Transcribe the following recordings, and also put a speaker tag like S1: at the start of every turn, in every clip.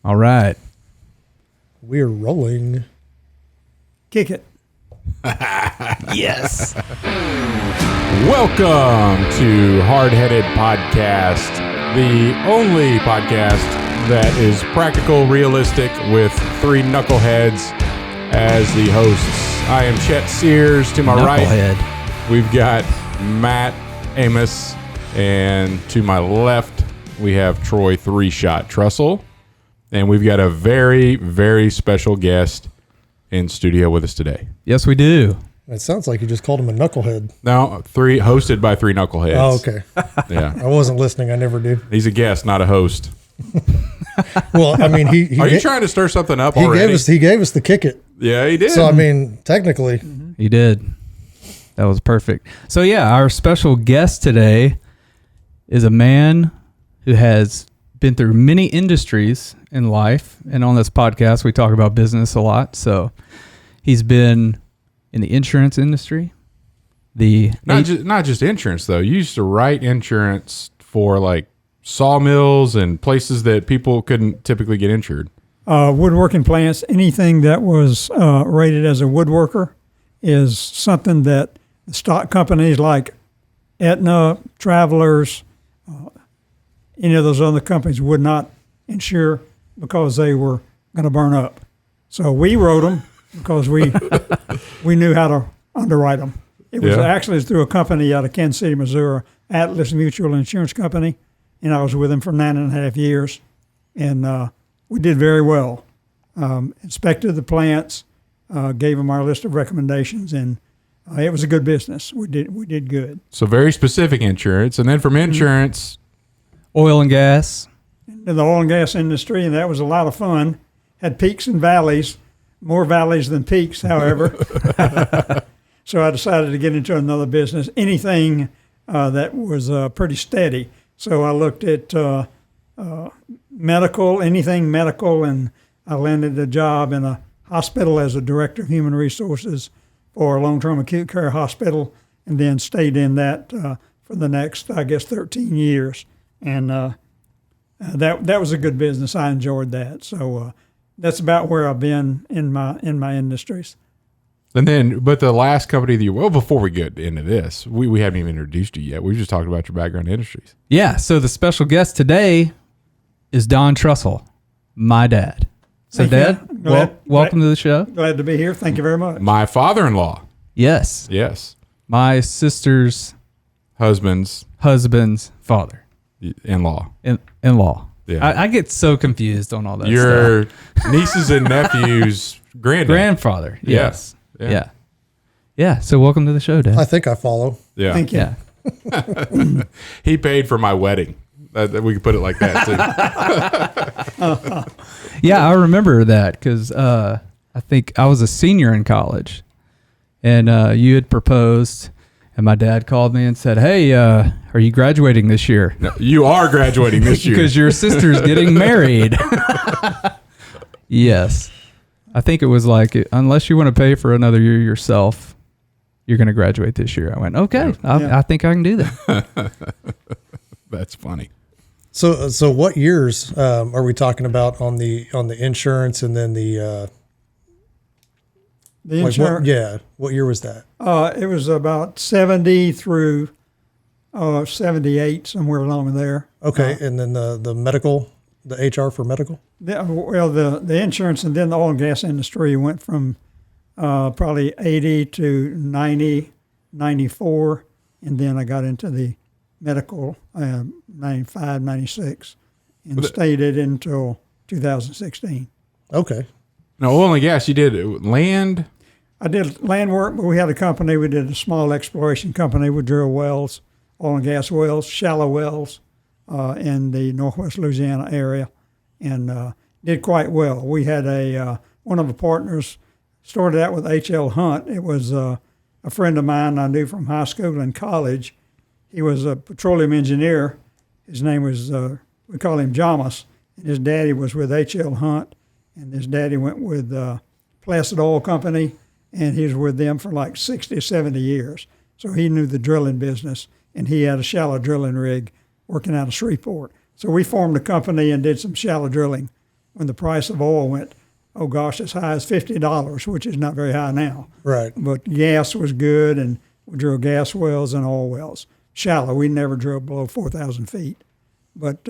S1: All right.
S2: We're rolling.
S3: Kick it.
S1: Yes.
S4: Welcome to Hardheaded Podcast, the only podcast that is practical, realistic, with three knuckleheads as the hosts. I am Chet Sears. To my right, we've got Matt Amos, and to my left, we have Troy Three-Shot Trussell, and we've got a very, very special guest in studio with us today.
S1: Yes, we do.
S2: It sounds like you just called him a knucklehead.
S4: No, hosted by three knuckleheads.
S2: Oh, okay.
S4: Yeah.
S2: I wasn't listening. I never do.
S4: He's a guest, not a host.
S2: Well, I mean, he
S4: Are you trying to stir something up
S2: he
S4: already?
S2: gave us the kick it.
S4: Yeah, he did.
S2: So, I mean, technically.
S1: He did. That was perfect. So, yeah, our special guest today is a man who has been through many industries in life. And on this podcast, we talk about business a lot. So he's been in the insurance industry. Not just insurance, though. You used to write insurance for like sawmills and places that people couldn't typically get insured.
S3: Woodworking plants, anything that was rated as a woodworker is something that the stock companies like Aetna, Travelers, any of those other companies would not insure because they were going to burn up. So we wrote them because we knew how to underwrite them. It was actually through a company out of Kansas City, Missouri, Atlas Mutual Insurance Company, and I was with them for 9.5 years, and we did very well. Inspected the plants, gave them our list of recommendations, and it was a good business. We did good.
S4: So very specific insurance. And then from insurance...
S1: Oil and gas.
S3: In the oil and gas industry, and that was a lot of fun. Had peaks and valleys, more valleys than peaks, however. So I decided to get into another business, anything that was pretty steady. So I looked at anything medical, and I landed a job in a hospital as a director of human resources for a long-term acute care hospital, and then stayed in that for the next, 13 years. And that was a good business. I enjoyed that. So that's about where I've been in my industries.
S4: And then, but the last company that before we get into this, we haven't even introduced you yet. We just talked about your background in industries.
S1: Yeah, so the special guest today is Don Trussell, my dad. So, Dad, welcome to the show.
S3: Glad to be here. Thank you very much.
S4: My father-in-law.
S1: Yes.
S4: Yes.
S1: My sister's
S4: husband's
S1: father.
S4: In-law.
S1: In-law.
S4: Yeah.
S1: I get so confused on all that
S4: Your
S1: stuff.
S4: nieces and nephews'
S1: grandfather. Yes.
S4: Yeah.
S1: Yeah. So welcome to the show, Dad.
S2: I think I follow.
S4: Yeah.
S3: Thank you.
S1: Yeah.
S4: He paid for my wedding. We could put it like that, too.
S1: Yeah, I remember that because I think I was a senior in college, and you had proposed, and my dad called me and said, "Hey, are you graduating this year?"
S4: No, you are graduating this year.
S1: Because your sister's getting married. Yes. I think it was like, unless you want to pay for another year yourself, you're going to graduate this year. I went, okay, I think I can do that.
S4: That's funny.
S2: So what years are we talking about on the insurance, and then the
S3: insurance?
S2: What year was that?
S3: It was about 70 through 78, somewhere along there.
S2: Okay, and then the medical, the HR for medical?
S3: The insurance and then the oil and gas industry went from probably 80 to 90, 94, and then I got into the medical 95, 96, and stayed it until 2016.
S2: Okay.
S4: Now, oil and gas, you did land?
S3: I did land work, but we had a company. We did a small exploration company. We drill wells, oil and gas wells, shallow wells in the northwest Louisiana area, and did quite well. We had one of the partners started out with H.L. Hunt. It was a friend of mine I knew from high school and college. He was a petroleum engineer. His name was, we call him Amos, and his daddy was with H.L. Hunt, and his daddy went with Placid Oil Company, and he was with them for like 60, 70 years. So he knew the drilling business, and he had a shallow drilling rig working out of Shreveport. So we formed a company and did some shallow drilling when the price of oil went, oh gosh, as high as $50, which is not very high now.
S2: Right.
S3: But gas was good, and we drilled gas wells and oil wells. Shallow, we never drilled below 4,000 feet. But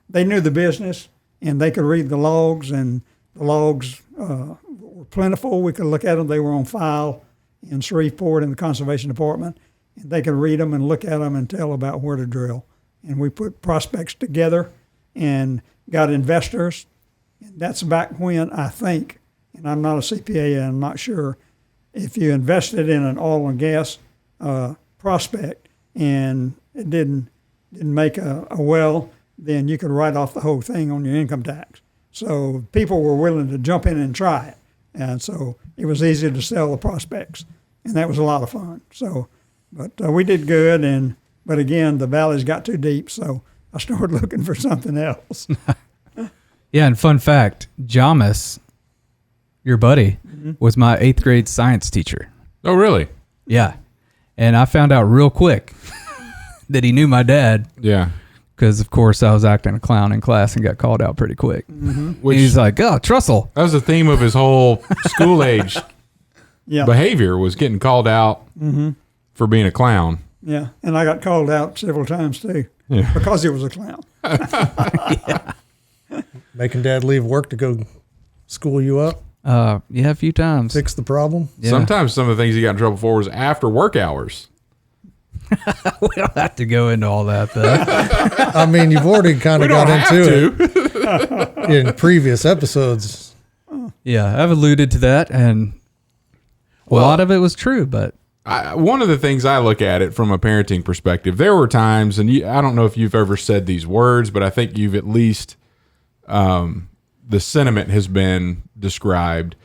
S3: they knew the business, and they could read the logs, and the logs were plentiful. We could look at them. They were on file in Shreveport in the Conservation Department, and they could read them and look at them and tell about where to drill. And we put prospects together and got investors. And that's back when, I think, and I'm not a CPA and I'm not sure, if you invested in an oil and gas prospect and it didn't make a well, then you could write off the whole thing on your income tax. So people were willing to jump in and try it. And so it was easy to sell the prospects. And that was a lot of fun. So, but we did good. But again, the valleys got too deep. So I started looking for something else.
S1: Yeah, and fun fact, Jamis, your buddy, was my 8th grade science teacher.
S4: Oh, really?
S1: Yeah. And I found out real quick that he knew my dad.
S4: Yeah.
S1: Because, of course, I was acting a clown in class and got called out pretty quick.
S4: Which,
S1: he's like, oh, Trussell.
S4: that was the theme of his whole school age
S3: Yeah.
S4: behavior, was getting called out for being a clown.
S3: Yeah. And I got called out several times too because he was a clown.
S2: Making Dad leave work to go school you up,
S1: Yeah, a few times.
S2: fix the problem.
S1: Yeah.
S4: Sometimes some of the things he got in trouble for was after work hours.
S1: We don't have to go into all that, though.
S2: I mean, you've already kind
S4: We
S2: of
S4: don't
S2: got
S4: have
S2: into
S4: to.
S2: it in previous episodes.
S1: Yeah, I've alluded to that, and a lot of it was true, but
S4: One of the things I look at it from a parenting perspective, there were times, and I don't know if you've ever said these words, but I think you've at least, the sentiment has been described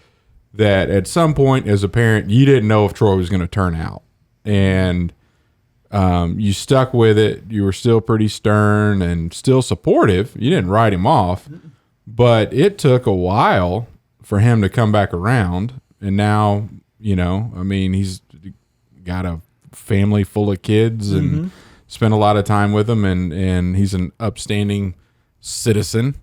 S4: that at some point as a parent, you didn't know if Troy was going to turn out. And you stuck with it. You were still pretty stern and still supportive. You didn't write him off, but it took a while for him to come back around. And now, I mean, he's got a family full of kids and spent a lot of time with them. And he's an upstanding citizen,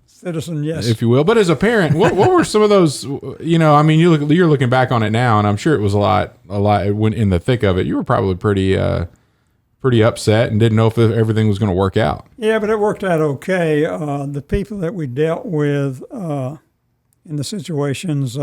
S3: Yes.
S4: if you will. But as a parent, what were some of those, I mean, you're looking back on it now, and I'm sure it was a lot when in the thick of it, you were probably pretty upset and didn't know if everything was going to work out.
S3: Yeah, but it worked out okay. The people that we dealt with in the situations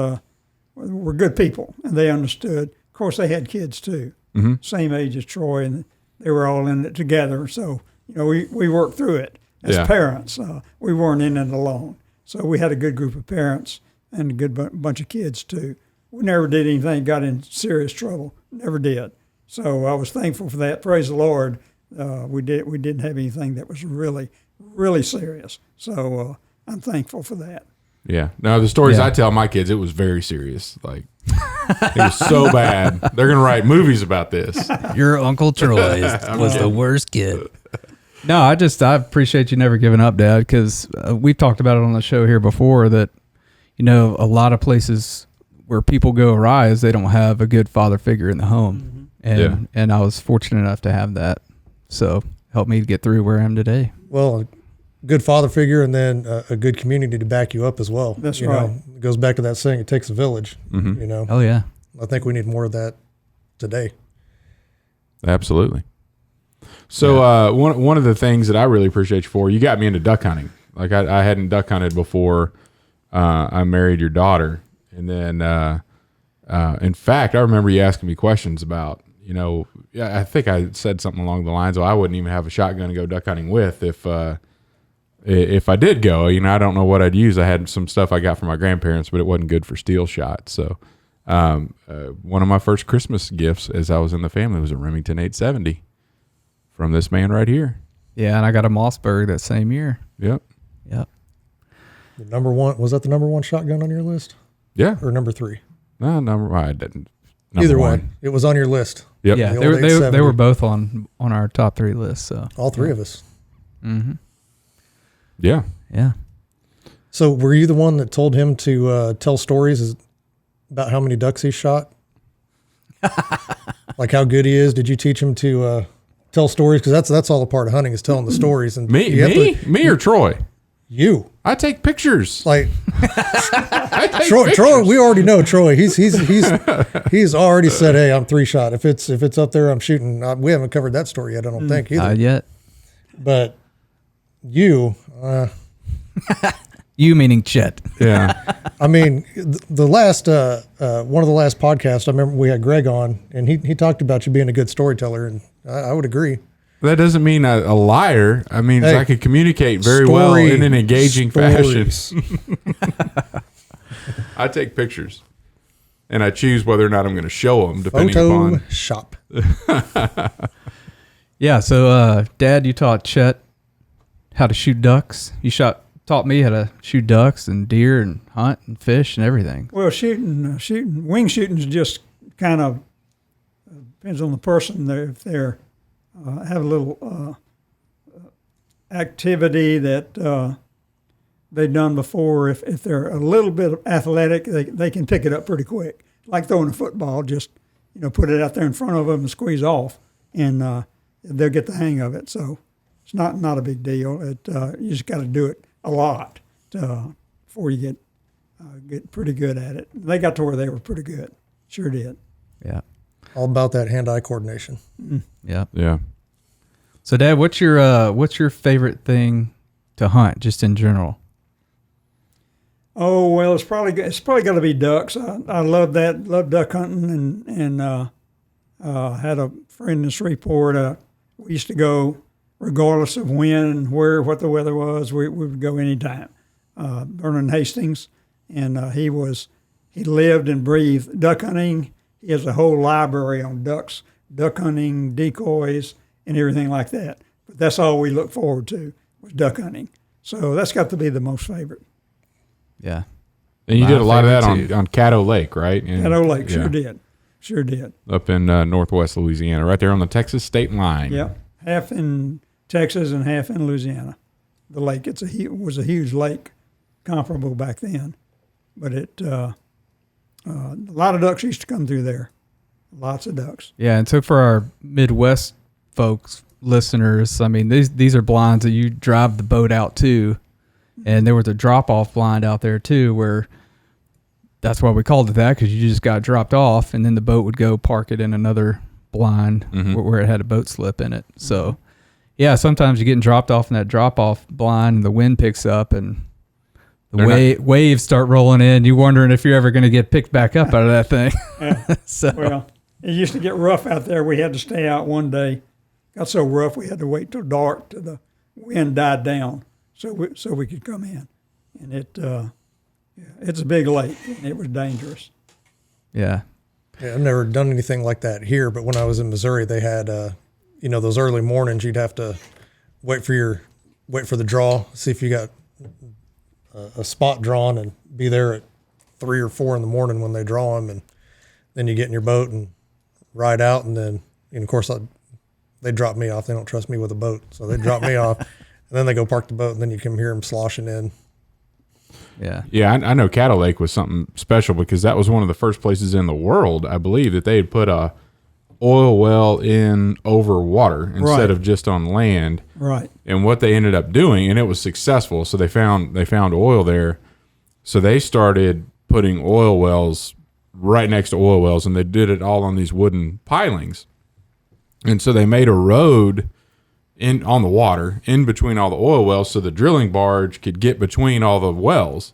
S3: were good people, and they understood. Of course, they had kids too, same age as Troy, and they were all in it together. So, we worked through it as parents. We weren't in it alone. So we had a good group of parents and a good bunch of kids too. We never did anything, got in serious trouble, never did. So I was thankful for that. Praise the Lord. We didn't have anything that was really, really serious. So I'm thankful for that.
S4: Yeah. Now the stories I tell my kids, it was very serious. Like it was so bad. They're going to write movies about this.
S1: your Uncle Troy was the worst kid. No, I appreciate you never giving up, Dad, because we've talked about it on the show here before that, a lot of places where people go awry is they don't have a good father figure in the home. And I was fortunate enough to have that. So helped me to get through where I am today.
S2: Well, a good father figure and then a good community to back you up as well.
S3: That's right.
S2: It goes back to that saying, it takes a village,
S1: Oh, yeah.
S2: I think we need more of that today.
S4: Absolutely. So one of the things that I really appreciate you for, you got me into duck hunting. Like I hadn't duck hunted before I married your daughter. And then, in fact, I remember you asking me questions about, I think I said something along the lines of I wouldn't even have a shotgun to go duck hunting with if I did go. I don't know what I'd use. I had some stuff I got from my grandparents, but it wasn't good for steel shots. So one of my first Christmas gifts as I was in the family was a Remington 870 from this man right here.
S1: Yeah, and I got a Mossberg that same year.
S4: Yep.
S1: Yep.
S2: The number one, was that the number one shotgun on your list
S4: Yeah.
S2: or number three?
S4: No, I didn't.
S2: Either
S4: one.
S2: way, it was on your list.
S4: Yep.
S1: Yeah,
S2: The
S1: they
S2: old
S1: were, they
S2: 870.
S1: were both on our top 3 list. So
S2: All three of us.
S4: Yeah.
S1: yeah.
S2: So were you the one that told him to tell stories about how many ducks he shot? Like how good he is? Did you teach him to tell stories? Because that's all a part of hunting is telling the stories. And you have to-
S4: Me or Troy?
S2: You.
S4: I take pictures.
S2: Like
S4: I take
S2: Troy,
S4: pictures.
S2: we already know Troy. He's already said, "Hey, I'm 3-shot. If it's up there, I'm shooting." We haven't covered that story yet. I don't think either.
S1: Not yet.
S2: But you,
S1: You meaning Chet.
S4: Yeah.
S2: I mean, the last one of the last podcasts, I remember we had Greg on, and he talked about you being a good storyteller, and I would agree.
S4: That doesn't mean a liar. I mean,
S2: Hey,
S4: I could communicate very well in an engaging fashion. I take pictures, and I choose whether or not I'm going to show them, depending upon.
S2: Photoshop.
S1: Yeah. So, Dad, you taught Chet how to shoot ducks. You taught me how to shoot ducks and deer and hunt and fish and everything.
S3: Well, wing shooting is just kind of depends on the person. If they're have a little activity that they've done before, if they're a little bit athletic, they can pick it up pretty quick. Like throwing a football, just put it out there in front of them and squeeze off, and they'll get the hang of it. So it's not a big deal. You just got to do it a lot before you get pretty good at it. They got to where they were pretty good. Sure did.
S1: Yeah.
S2: All about that hand-eye coordination.
S1: Yeah.
S4: Yeah.
S1: So, Dad, what's your favorite thing to hunt, just in general?
S3: Oh well, it's probably got to be ducks. I love that. Love duck hunting, and had a friend in Shreveport. We used to go regardless of when and what the weather was. We would go anytime. Vernon Hastings, and he lived and breathed duck hunting. He has a whole library on ducks, duck hunting, decoys, and everything like that. But that's all we look forward to was duck hunting. So that's got to be the most favorite.
S1: Yeah.
S4: And you
S1: My
S4: did a lot of that
S1: favorite, too.
S4: on Caddo Lake, right?
S3: Caddo Lake,
S4: Yeah.
S3: sure did.
S4: Up in northwest Louisiana, right there on the Texas state line.
S3: Yep, half in Texas and half in Louisiana. The lake, was a huge lake, comparable back then, but a lot of ducks used to come through there. Lots of ducks.
S1: Yeah, and so for our Midwest folks, listeners, I mean, these are blinds that you drive the boat out to, and there was a drop-off blind out there too, where that's why we called it that, because you just got dropped off, and then the boat would go park it in another blind where it had a boat slip in it. So, yeah, sometimes you're getting dropped off in that drop-off blind, and the wind picks up, and the waves start rolling in. You're wondering if you're ever going to get picked back up out of that thing.
S3: Yeah.
S1: So,
S3: Well, it used to get rough out there. We had to stay out one day. Got so rough we had to wait till dark till the wind died down, so we could come in. And it's a big lake, and it was dangerous.
S1: yeah.
S2: Yeah, I've never done anything like that here, but when I was in Missouri, they had, those early mornings, you'd have to wait for the draw, see if you got a spot drawn, and be there at 3 or 4 in the morning when they draw them, and then you get in your boat and ride out, and then, of course, they drop me off. They don't trust me with a boat, so they drop me off, and then they go park the boat, and then you can hear them sloshing in.
S1: Yeah.
S4: Yeah, I know Caddo Lake was something special because that was one of the first places in the world, I believe, that they had put a oil well in over water instead of just on land.
S3: Right.
S4: And what they ended up doing, and it was successful, so they found oil there. So they started putting oil wells right next to oil wells, and they did it all on these wooden pilings. And so they made a road on the water in between all the oil wells so the drilling barge could get between all the wells.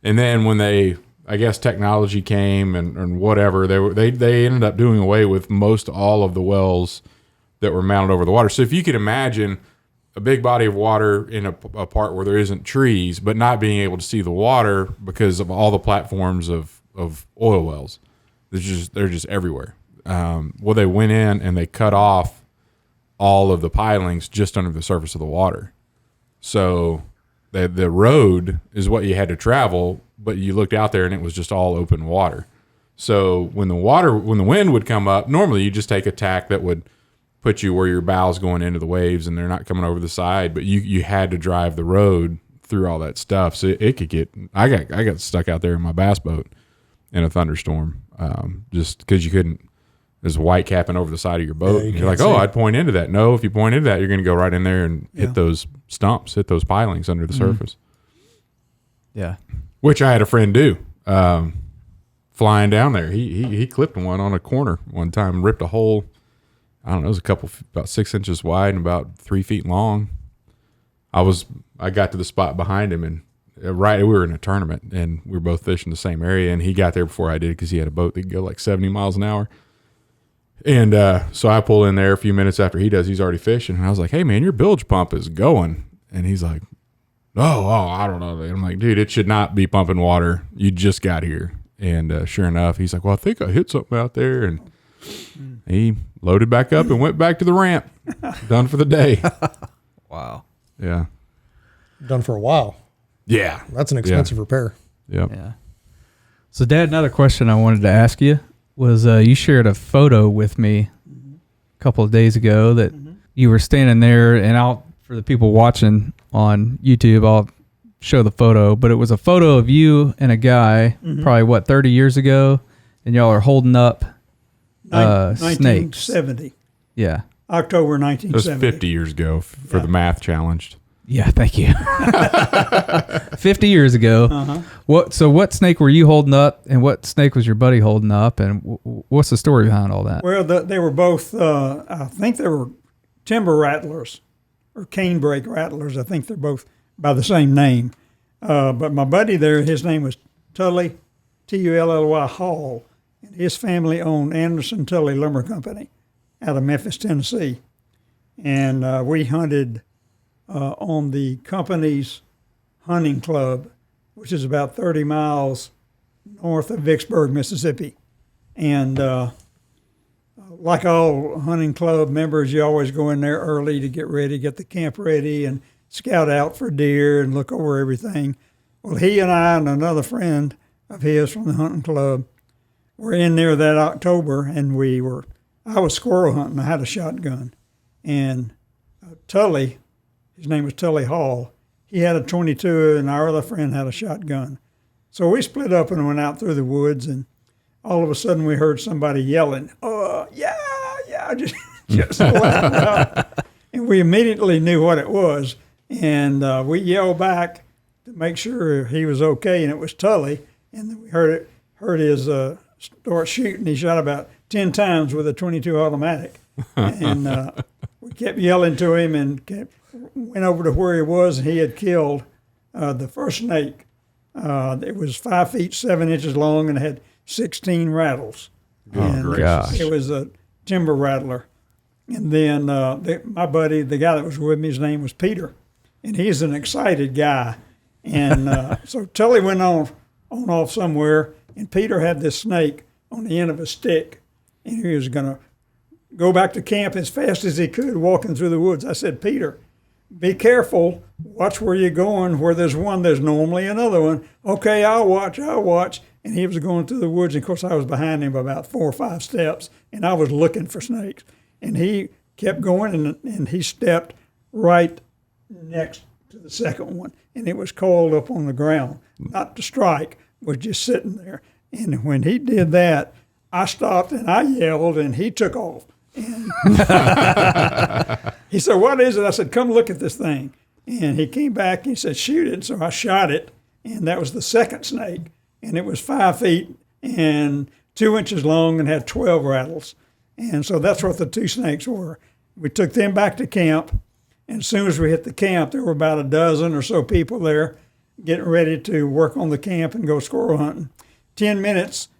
S4: And then when I guess technology came and whatever, they ended up doing away with most all of the wells that were mounted over the water. So if you could imagine a big body of water in a part where there isn't trees, but not being able to see the water because of all the platforms of oil wells, they're just everywhere. Well, they went in and they cut off all of the pilings just under the surface of the water. So the road is what you had to travel, but you looked out there and it was just all open water. So when the wind would come up, normally you just take a tack that would put you where your bow's going into the waves and they're not coming over the side, but you had to drive the road through all that stuff. So it could get, I got stuck out there in my bass boat in a thunderstorm, just because you couldn't. There's white capping over the side of your boat.
S2: Yeah,
S4: you're like, I'd point into that. No, if you point into that, you're going to go right in there and hit those stumps, hit those pilings under the surface.
S1: Yeah.
S4: which I had a friend do. Flying down there, he clipped one on a corner one time, ripped a hole. I don't know, it was about 6 inches wide and about 3 feet long. I got to the spot behind him, and we were in a tournament, and we were both fishing the same area, and he got there before I did because he had a boat that could go like 70 miles an hour. And so I pull in there a few minutes after he does. He's already fishing, and I was like, "Hey man, your bilge pump is going." And he's like, "Oh, I don't know." And I'm like, "Dude, it should not be pumping water. You just got here." And sure enough, he's like, "Well, I think I hit something out there." And he loaded back up and went back to the ramp. Done for the day.
S1: Wow.
S4: Yeah.
S2: Done for a while.
S4: Yeah.
S2: That's an expensive repair.
S4: Yep.
S1: Yeah. So, Dad, another question I wanted to ask you was you shared a photo with me a couple of days ago that you were standing there, and for the people watching on YouTube, I'll show the photo, but it was a photo of you and a guy probably 30 years ago, and y'all are holding up snakes.
S3: 1970.
S1: Yeah.
S3: October
S4: It was
S3: 1970.
S4: 50 years ago for the math challenged.
S1: Yeah, thank you. 50 years ago. What snake were you holding up, and what snake was your buddy holding up, and what's the story behind all that?
S3: Well, they were both, I think they were timber rattlers or canebrake rattlers. I think they're both by the same name. But my buddy there, his name was Tully, Tulley Hall, and his family owned Anderson Tully Lumber Company out of Memphis, Tennessee. And we hunted on the company's hunting club, which is about 30 miles north of Vicksburg, Mississippi. And like all hunting club members, you always go in there early to get ready, get the camp ready, and scout out for deer and look over everything. Well, he and I and another friend of his from the hunting club were in there that October, and I was squirrel hunting. I had a shotgun. And Tully, his name was Tully Hall, he had a .22, and our other friend had a shotgun. So we split up and went out through the woods, and all of a sudden we heard somebody yelling, yeah, just loud enough. And we immediately knew what it was. And we yelled back to make sure he was okay, and it was Tully. And then we heard his start shooting. He shot about 10 times with a .22 automatic. And we kept yelling to him and went over to where he was, and he had killed the first snake. It was 5 feet 7 inches long and had 16 rattles.
S4: Gosh.
S3: It was a timber rattler. And then my buddy, the guy that was with me, his name was Peter, and he's an excited guy. And so Tully went on off somewhere, and Peter had this snake on the end of a stick, and he was going to go back to camp as fast as he could walking through the woods. I said, "Peter, be careful. Watch where you're going. Where there's one, there's normally another one." "Okay, I'll watch. And he was going through the woods, and of course I was behind him about 4 or 5 steps, and I was looking for snakes. And he kept going, and he stepped right next to the second one, and it was coiled up on the ground, not to strike, was just sitting there. And when he did that, I stopped and I yelled, and he took off. And he said, "What is it?" I said, "Come look at this thing." And he came back and he said, "Shoot it." So I shot it, and that was the second snake. And it was 5 feet and 2 inches long and had 12 rattles. And so that's what the 2 snakes were. We took them back to camp. And as soon as we hit the camp, there were about a dozen or so people there getting ready to work on the camp and go squirrel hunting. 10 minutes,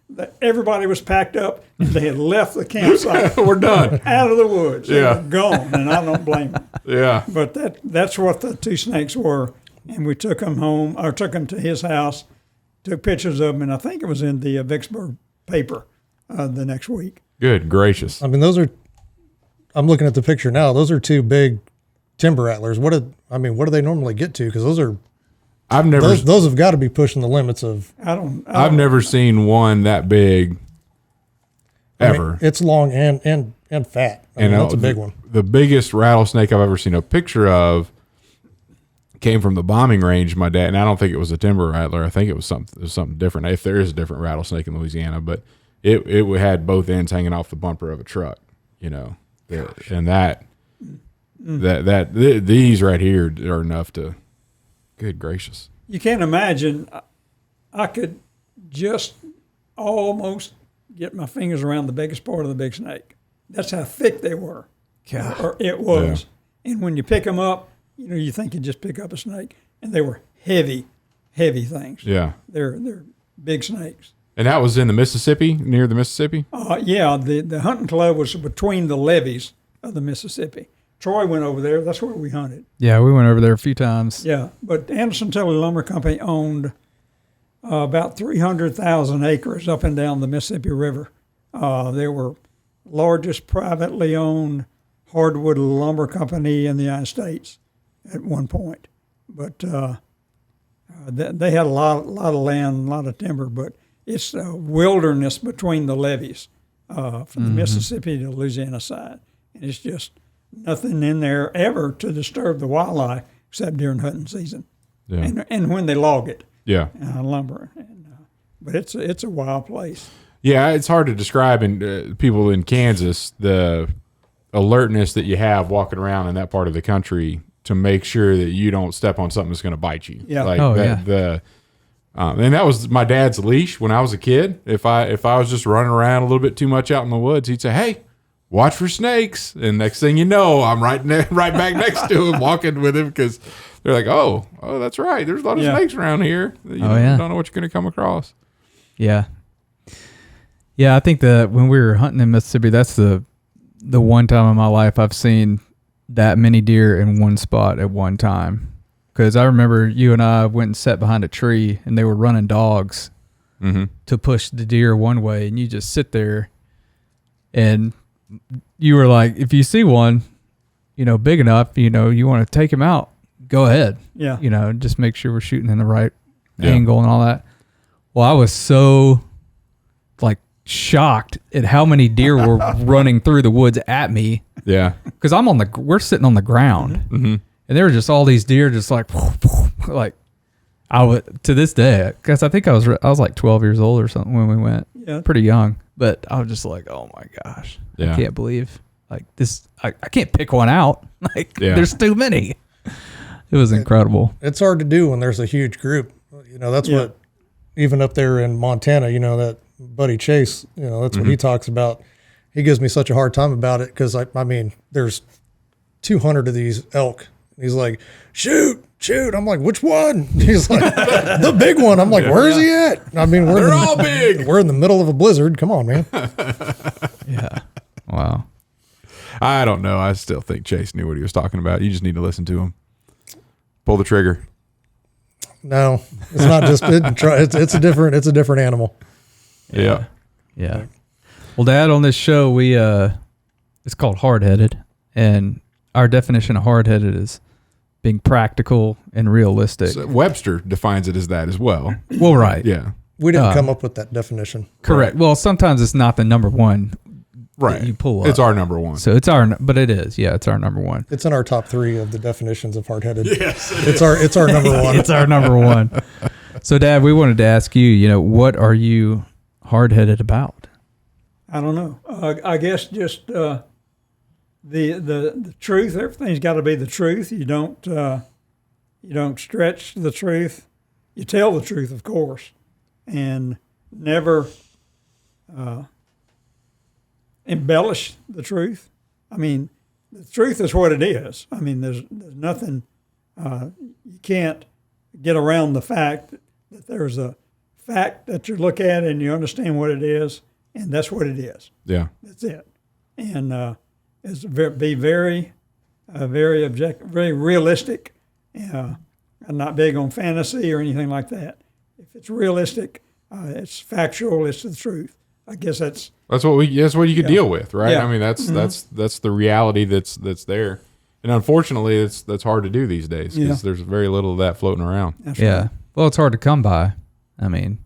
S3: everybody was packed up, and they had left the campsite.
S4: We're done.
S3: Out of the woods.
S4: Yeah.
S3: They were gone, and I don't blame them.
S4: Yeah.
S3: But that's what the 2 snakes were. And we took them home, or took them to his house, took pictures of them, and I think it was in the Vicksburg paper the next week.
S4: Good gracious.
S2: I mean, I'm looking at the picture now. Those are 2 big timber rattlers. What do they normally get to? Because those have got to be pushing the limits of.
S4: I've never seen one that big ever.
S2: I mean, it's long and fat. That's a big one.
S4: The biggest rattlesnake I've ever seen a picture of came from the bombing range. My dad, and I don't think it was a timber rattler. I think it was something different. If there is a different rattlesnake in Louisiana, but it had both ends hanging off the bumper of a truck. And these right here are enough to. Good gracious.
S3: You can't imagine. I could just almost get my fingers around the biggest part of the big snake. That's how thick they were.
S1: God.
S3: Or it was. Yeah. And when you pick them up, you think you just pick up a snake, and they were heavy things.
S4: Yeah.
S3: They're big snakes.
S4: And that was in the Mississippi, near the Mississippi?
S3: Yeah, the hunting club was between the levees of the Mississippi. Troy went over there. That's where we hunted.
S1: Yeah, we went over there a few times.
S3: Yeah, but Anderson Tilly Lumber Company owned about 300,000 acres up and down the Mississippi River. They were largest privately owned hardwood lumber company in the United States at one point. But they had a lot of land, a lot of timber, but it's a wilderness between the levees from the Mississippi to Louisiana side. And it's just nothing in there ever to disturb the wildlife except during hunting season.
S4: Yeah.
S3: And when they log it.
S4: Yeah.
S3: Lumber. But it's a wild place.
S4: Yeah, it's hard to describe in people in Kansas, the alertness that you have walking around in that part of the country to make sure that you don't step on something that's going to bite you.
S3: Yeah.
S4: Like
S1: yeah.
S4: And that was my dad's leash when I was a kid. If I was just running around a little bit too much out in the woods, he'd say, "Hey, watch for snakes." And next thing you know, I'm right back next to him, walking with him, because they're like, "Oh, that's right. There's a lot of snakes around here. You don't know what you're going to come across."
S1: Yeah. Yeah, I think that when we were hunting in Mississippi, that's the one time in my life I've seen that many deer in one spot at one time. Because I remember you and I went and sat behind a tree, and they were running dogs to push the deer one way, and you just sit there, and you were like, if you see one, big enough, you want to take him out, go ahead.
S3: Yeah.
S1: Just make sure we're shooting in the right angle and all that. Well, I was so shocked at how many deer were running through the woods at me.
S4: Yeah.
S1: Because we're sitting on the ground, and there were just all these deer just like I would, to this day, because I think I was like 12 years old or something when we went. Yeah. Pretty young. But I was just like, oh my gosh. Yeah. I can't believe this. I can't pick one out. There's too many. It was incredible.
S2: It's hard to do when there's a huge group. That's what, even up there in Montana, that Buddy Chase, that's what he talks about. He gives me such a hard time about it because, I mean, there's 200 of these elk. He's like, shoot. I'm like, which one? He's like, the big one. I'm like, where's he at? I mean,
S4: they're all big.
S2: We're in the middle of a blizzard. Come on, man.
S1: Yeah. Wow.
S4: I don't know. I still think Chase knew what he was talking about. You just need to listen to him. Pull the trigger.
S2: No, it's not just. It's a different animal.
S1: Yeah. Well, Dad, on this show, it's called Hardheaded, and our definition of hardheaded is being practical and realistic.
S4: So Webster defines it as that as well.
S1: Well, right.
S4: Yeah.
S2: We didn't come up with that definition.
S1: Correct. Right. Well, sometimes it's not the number one.
S4: Right.
S1: You pull up.
S4: It's our number one.
S1: So but it is. Yeah, it's our number one.
S2: It's in our top 3 of the definitions of hardheaded.
S4: Yes.
S2: It's our number one.
S1: It's our number one. So, Dad, we wanted to ask you, what are you hardheaded about?
S3: I don't know. I guess just the truth. Everything's got to be the truth. You don't stretch the truth. You tell the truth, of course, and never embellish the truth. I mean, the truth is what it is. I mean, there's nothing. You can't get around the fact that there's a fact that you look at and you understand what it is, and that's what it is.
S4: Yeah,
S3: that's it. And be very objective, very realistic. I'm not big on fantasy or anything like that. If it's realistic, it's factual. It's the truth. I guess that's what
S4: you could deal with, right? Yeah. I mean, that's the reality that's there, and unfortunately, that's hard to do these days because there's very little of that floating around.
S3: That's right.
S1: Well, it's hard to come by. I mean,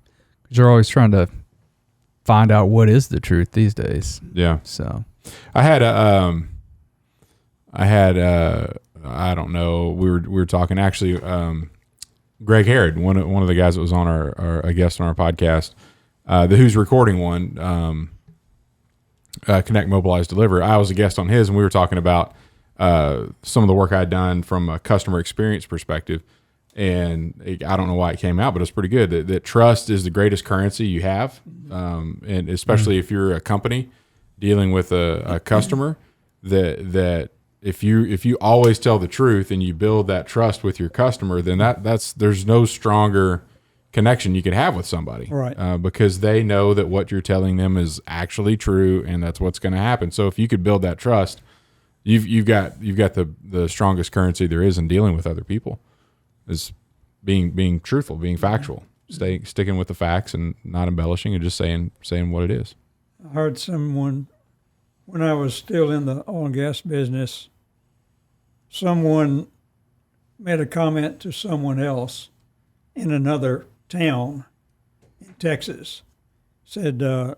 S1: because you're always trying to find out what is the truth these days.
S4: Yeah.
S1: So,
S4: I don't know. We were talking actually. Greg Harrod, one of the guys that was on a guest on our podcast. Who's recording one, Connect, Mobilize, Deliver. I was a guest on his, and we were talking about some of the work I'd done from a customer experience perspective. And I don't know why it came out, but it's pretty good. That trust is the greatest currency you have, and especially if you're a company dealing with a customer. That if you always tell the truth and you build that trust with your customer, then there's no stronger connection you can have with somebody,
S3: right?
S4: Because they know that what you're telling them is actually true, and that's what's going to happen. So if you could build that trust, you've got the strongest currency there is in dealing with other people. Is being truthful, being factual, sticking with the facts and not embellishing and just saying what it is.
S3: I heard someone, when I was still in the oil and gas business, someone made a comment to someone else in another town in Texas. Said, I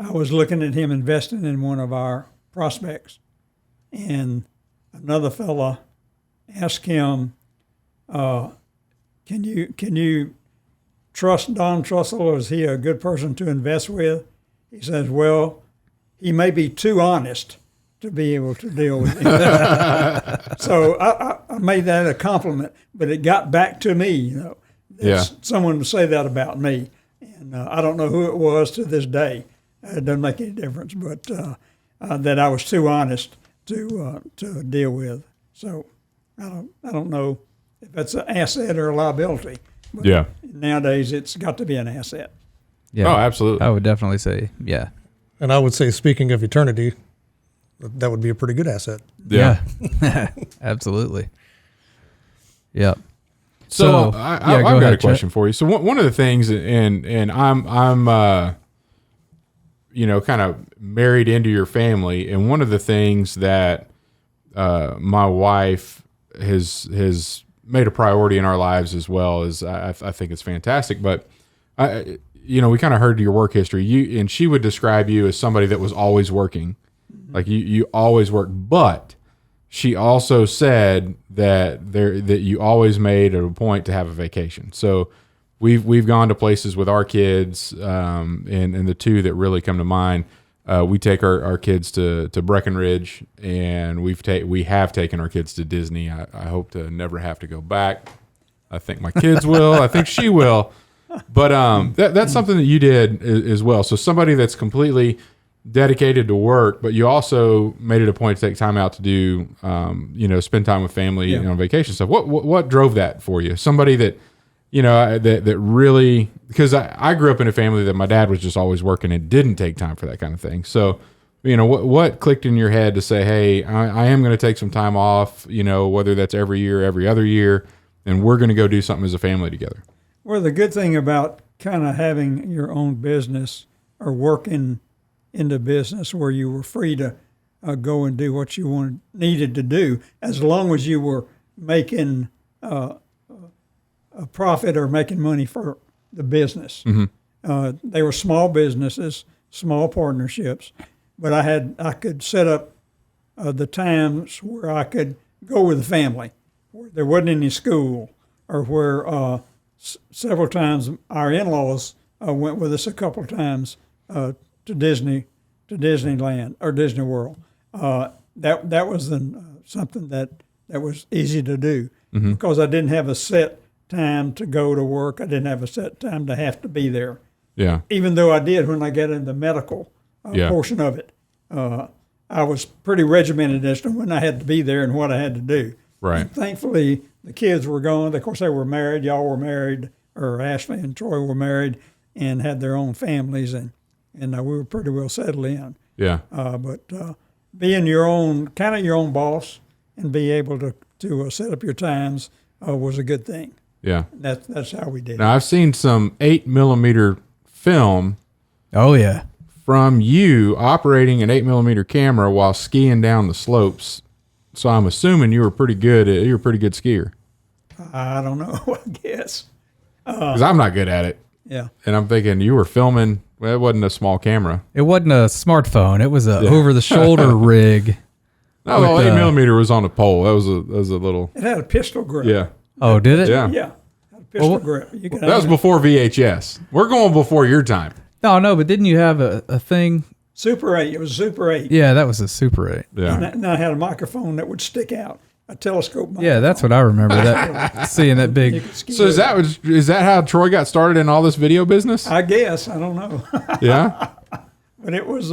S3: was looking at him investing in one of our prospects, and another fella asked him, can you trust Don Trussell, or is he a good person to invest with? He says, well, he may be too honest to be able to deal with him. So I made that a compliment, but it got back to me, someone would say that about me. And I don't know who it was to this day. It doesn't make any difference, but that I was too honest to deal with. So I don't know if that's an asset or a liability. But nowadays, it's got to be an asset.
S1: Yeah.
S4: Oh, absolutely.
S1: I would definitely say, yeah.
S2: And I would say, speaking of eternity, that would be a pretty good asset.
S4: Yeah.
S1: Absolutely. Yep.
S4: So I've got a question
S1: Chet.
S4: for you. So one of the things, and I'm kind of married into your family, and one of the things that my wife has made a priority in our lives as well is I think it's fantastic. But we kind of heard your work history. And she would describe you as somebody that was always working, like you always work. But she also said that you always made it a point to have a vacation. So we've gone to places with our kids, and the two that really come to mind. We take our kids to Breckenridge, and we have taken our kids to Disney. I hope to never have to go back. I think my kids will. I think she will. But that's something that you did as well. So somebody that's completely dedicated to work, but you also made it a point to take time out to do, spend time with family on vacation stuff. What drove that for you? Somebody that that really, because I grew up in a family that my dad was just always working and didn't take time for that kind of thing. So, what clicked in your head to say, hey, I am going to take some time off, whether that's every year, every other year, and we're going to go do something as a family together.
S3: Well, the good thing about kind of having your own business or working in the business where you were free to go and do what you needed to do, as long as you were making a profit or making money for the business. Mm-hmm. They were small businesses, small partnerships, but I could set up the times where I could go with the family, where there wasn't any school, or where several times our in-laws went with us a couple of times to Disneyland or Disney World. That was something that was easy to do, because I didn't have a set time to go to work. I didn't have a set time to have to be there.
S4: Yeah.
S3: Even though I did when I got in the medical portion of it. I was pretty regimented as to when I had to be there and what I had to do.
S4: Right.
S3: And thankfully, the kids were gone. Of course, they were married. Y'all were married, or Ashley and Troy were married and had their own families, and we were pretty well settled in.
S4: Yeah.
S3: But being your own boss and be able to set up your times was a good thing.
S4: Yeah.
S3: That's how we did it.
S4: Now, I've seen some 8mm film.
S1: Oh, yeah.
S4: From you operating an 8mm camera while skiing down the slopes. So I'm assuming you were pretty good. You're a pretty good skier.
S3: I don't know, I guess.
S4: Because I'm not good at it.
S3: Yeah.
S4: And I'm thinking you were filming. Well, it wasn't a small camera.
S1: It wasn't a smartphone. It was a over-the-shoulder rig.
S4: No, well, 8mm was on a pole. That was a little.
S3: It had a pistol grip.
S4: Yeah.
S1: Oh, did it?
S4: Yeah.
S3: Yeah. Had a pistol grip.
S4: That was before VHS. We're going before your time.
S1: No, but didn't you have a thing?
S3: Super 8. It was Super 8.
S1: Yeah, that was a Super 8.
S4: Yeah.
S3: And I had a microphone that would stick out. a telescope.
S1: Yeah, that's what I remember. That seeing that big.
S4: So is that how Troy got started in all this video business?
S3: I guess, I don't know.
S4: Yeah.
S3: But it was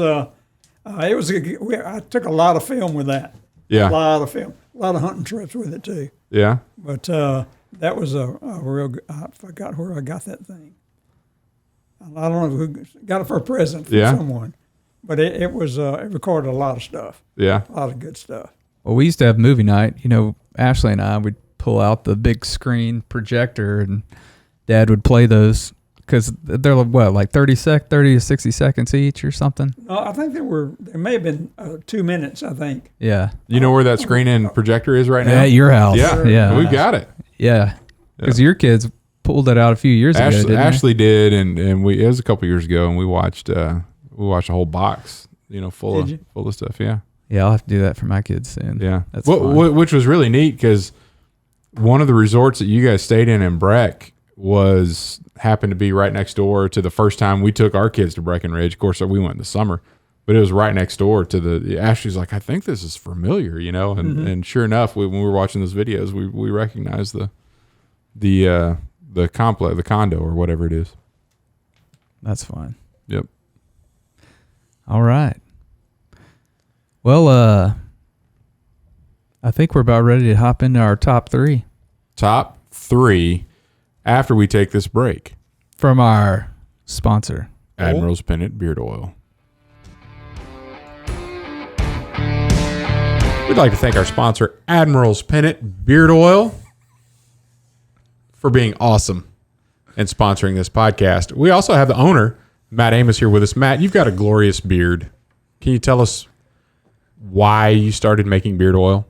S3: I took a lot of film with that.
S4: Yeah.
S3: A lot of film, a lot of hunting trips with it too.
S4: Yeah.
S3: But that was a real. I forgot where I got that thing. I don't know who got it for a present from someone, but it recorded a lot of stuff.
S4: Yeah.
S3: A lot of good stuff.
S1: Well, we used to have movie night. You know, Ashley and I would pull out the big screen projector, and Dad would play those because they're like 30 to 60 seconds each or something.
S3: I think there may have been 2 minutes. I think.
S1: Yeah.
S4: You know where that screen and projector is right now?
S1: At your house.
S4: Yeah.
S1: Yeah.
S4: We've got it.
S1: Yeah. Because your kids pulled it out a few years ago. Didn't
S4: Ashley did, and it was a couple years ago, and we watched a whole box, full of stuff. Yeah.
S1: Yeah, I'll have to do that for my kids soon.
S4: Yeah.
S1: That's fun.
S4: Which was really neat because one of the resorts that you guys stayed in Breck happened to be right next door to the first time we took our kids to Breckenridge. Of course, we went in the summer, but it was right next door to Ashley's like, I think this is familiar, and sure enough, when we were watching those videos, we recognized the complex, the condo or whatever it is.
S1: That's fun.
S4: Yep.
S1: All right. Well, I think we're about ready to hop into our top three.
S4: Top three after we take this break.
S1: From our sponsor,
S4: Admiral's Pennant Beard Oil. We'd like to thank our sponsor, Admiral's Pennant Beard Oil, for being awesome and sponsoring this podcast. We also have the owner, Matt Amos, here with us. Matt, you've got a glorious beard. Can you tell us why you started making beard oil?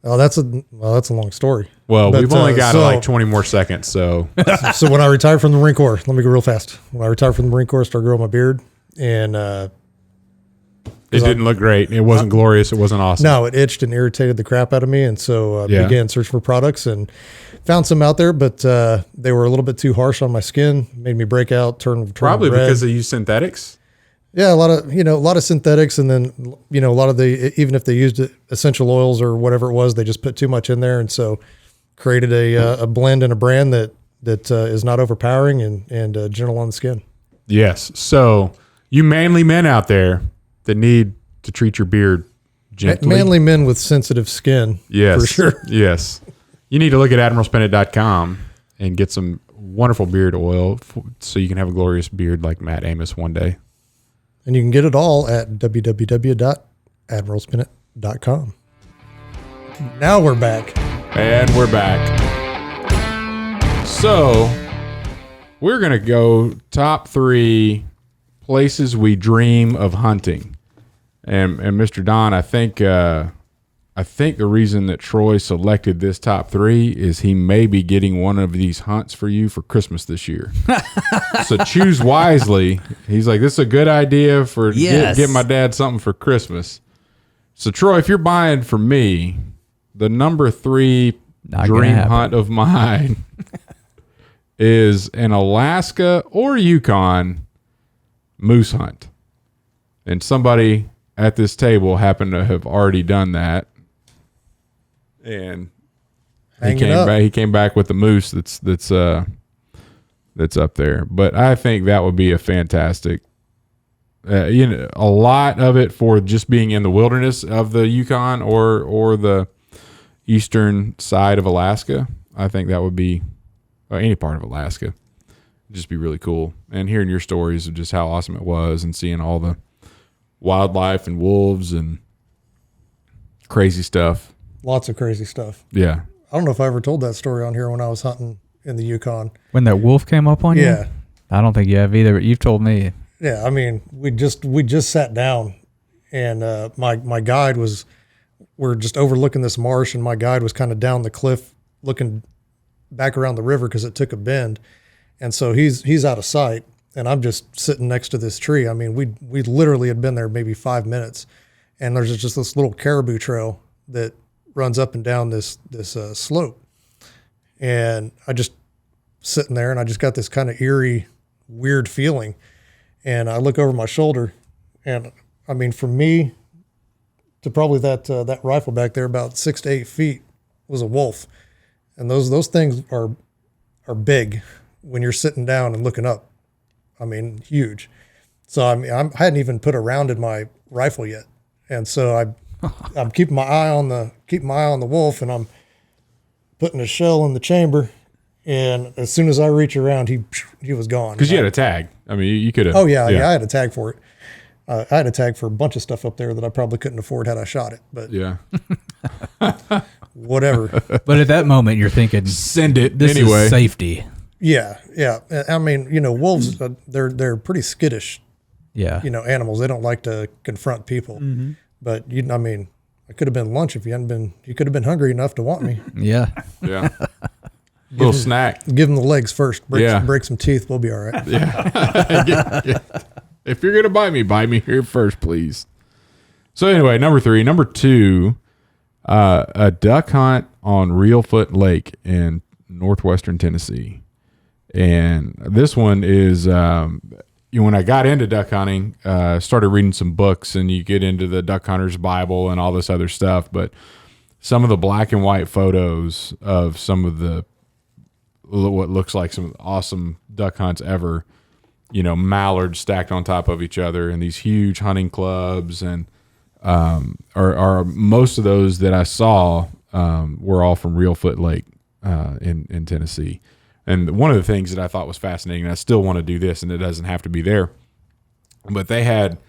S2: Oh, that's a long story.
S4: Well,
S2: But,
S4: we've only got like 20 more seconds, so.
S2: So when I retired from the Marine Corps, let me go real fast. When I retired from the Marine Corps, I started growing my beard, and
S4: it didn't look great. It wasn't glorious. It wasn't awesome.
S2: no, it itched and irritated the crap out of me, and so I
S4: Yeah.
S2: began searching for products and found some out there, but they were a little bit too harsh on my skin, made me break out, turn
S4: Probably
S2: red.
S4: because they use synthetics.
S2: Yeah, a lot of synthetics, and then a lot of even if they used essential oils or whatever it was, they just put too much in there, and so created a blend and a brand that is not overpowering and gentle on the skin.
S4: Yes. So you manly men out there that need to treat your beard gently.
S2: Manly men with sensitive skin,
S4: Yes.
S2: for sure.
S4: Yes. You need to look at admiralspennant.com and get some wonderful beard oil so you can have a glorious beard like Matt Amos one day.
S2: And you can get it all at www.admiralspennant.com. Now we're back.
S4: And we're back. So we're going to go top 3 places we dream of hunting. And Mr. Don, I think the reason that Troy selected this top 3 is he may be getting one of these hunts for you for Christmas this year. So choose wisely. He's like, this is a good idea for get my dad something for Christmas. So Troy, if you're buying for me, the number 3 dream hunt of mine is an Alaska or Yukon moose hunt. And somebody at this table happened to have already done that. And he came back with the moose that's up there. But I think that would be a fantastic, a lot of it for just being in the wilderness of the Yukon or the eastern side of Alaska. I think that would be any part of Alaska. It'd just be really cool. And hearing your stories of just how awesome it was and seeing all the wildlife and wolves and crazy stuff.
S2: Lots of crazy stuff.
S4: Yeah.
S2: I don't know if I ever told that story on here when I was hunting in the Yukon.
S1: When that wolf came up on you?
S2: Yeah.
S1: I don't think you have either, but you've told me.
S2: Yeah, I mean, we just sat down, and my guide we're just overlooking this marsh, and my guide was kind of down the cliff looking back around the river because it took a bend, and so he's out of sight, and I'm just sitting next to this tree. I mean, we literally had been there maybe 5 minutes, and there's just this little caribou trail that runs up and down this slope, and I just sitting there, and I just got this kind of eerie, weird feeling. And I look over my shoulder, and I mean, for me probably that rifle back there, about 6 to 8 feet, was a wolf, and those things are big when you're sitting down and looking up. I mean, huge. So I hadn't even put a round in my rifle yet, and so I'm keeping my eye on the wolf, and I'm putting a shell in the chamber. And as soon as I reach around, he was gone.
S4: Because you had a tag. I mean, you could have.
S2: Oh yeah, I had a tag for it. I had a tag for a bunch of stuff up there that I probably couldn't afford had I shot it. But
S4: yeah,
S2: whatever.
S1: But at that moment, you're thinking,
S4: send it
S1: this
S4: anyway.
S1: is safety.
S2: Yeah. I mean, wolves, they're pretty skittish.
S1: Yeah.
S2: Animals. They don't like to confront people. Mm-hmm. But I mean, I could have been lunch if you hadn't been. You could have been hungry enough to want me.
S1: Yeah.
S4: Yeah. Little snack.
S2: Give them the legs first. Break some teeth. We'll be all right.
S4: Yeah. If you're going to bite me here first, please. So anyway, number 3. Number 2, a duck hunt on Reelfoot Lake in northwestern Tennessee. And this one is, when I got into duck hunting, started reading some books, and you get into the Duck Hunter's Bible and all this other stuff. But some of the black and white photos of some of the what looks like some awesome duck hunts ever, mallards stacked on top of each other and these huge hunting clubs, and are most of those that I saw were all from Reelfoot Lake in Tennessee. And one of the things that I thought was fascinating, and I still want to do this, and it doesn't have to be there, but they had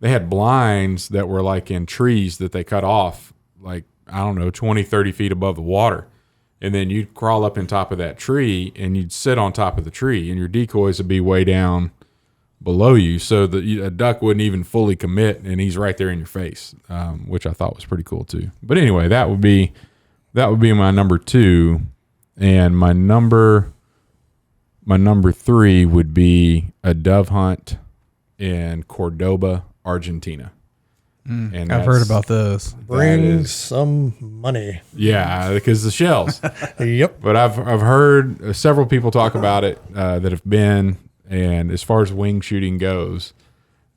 S4: blinds that were like in trees that they cut off, like, I don't know, 20, 30 feet above the water. And then you'd crawl up in top of that tree, and you'd sit on top of the tree, and your decoys would be way down below you, so that a duck wouldn't even fully commit, and he's right there in your face, which I thought was pretty cool too. But anyway, that would be my number 2, and my number 3 would be a dove hunt in Cordoba, Argentina.
S1: And I've heard about those.
S2: Bring some money.
S4: Yeah, because the shells.
S2: Yep.
S4: But I've heard several people talk about it that have been, and as far as wing shooting goes,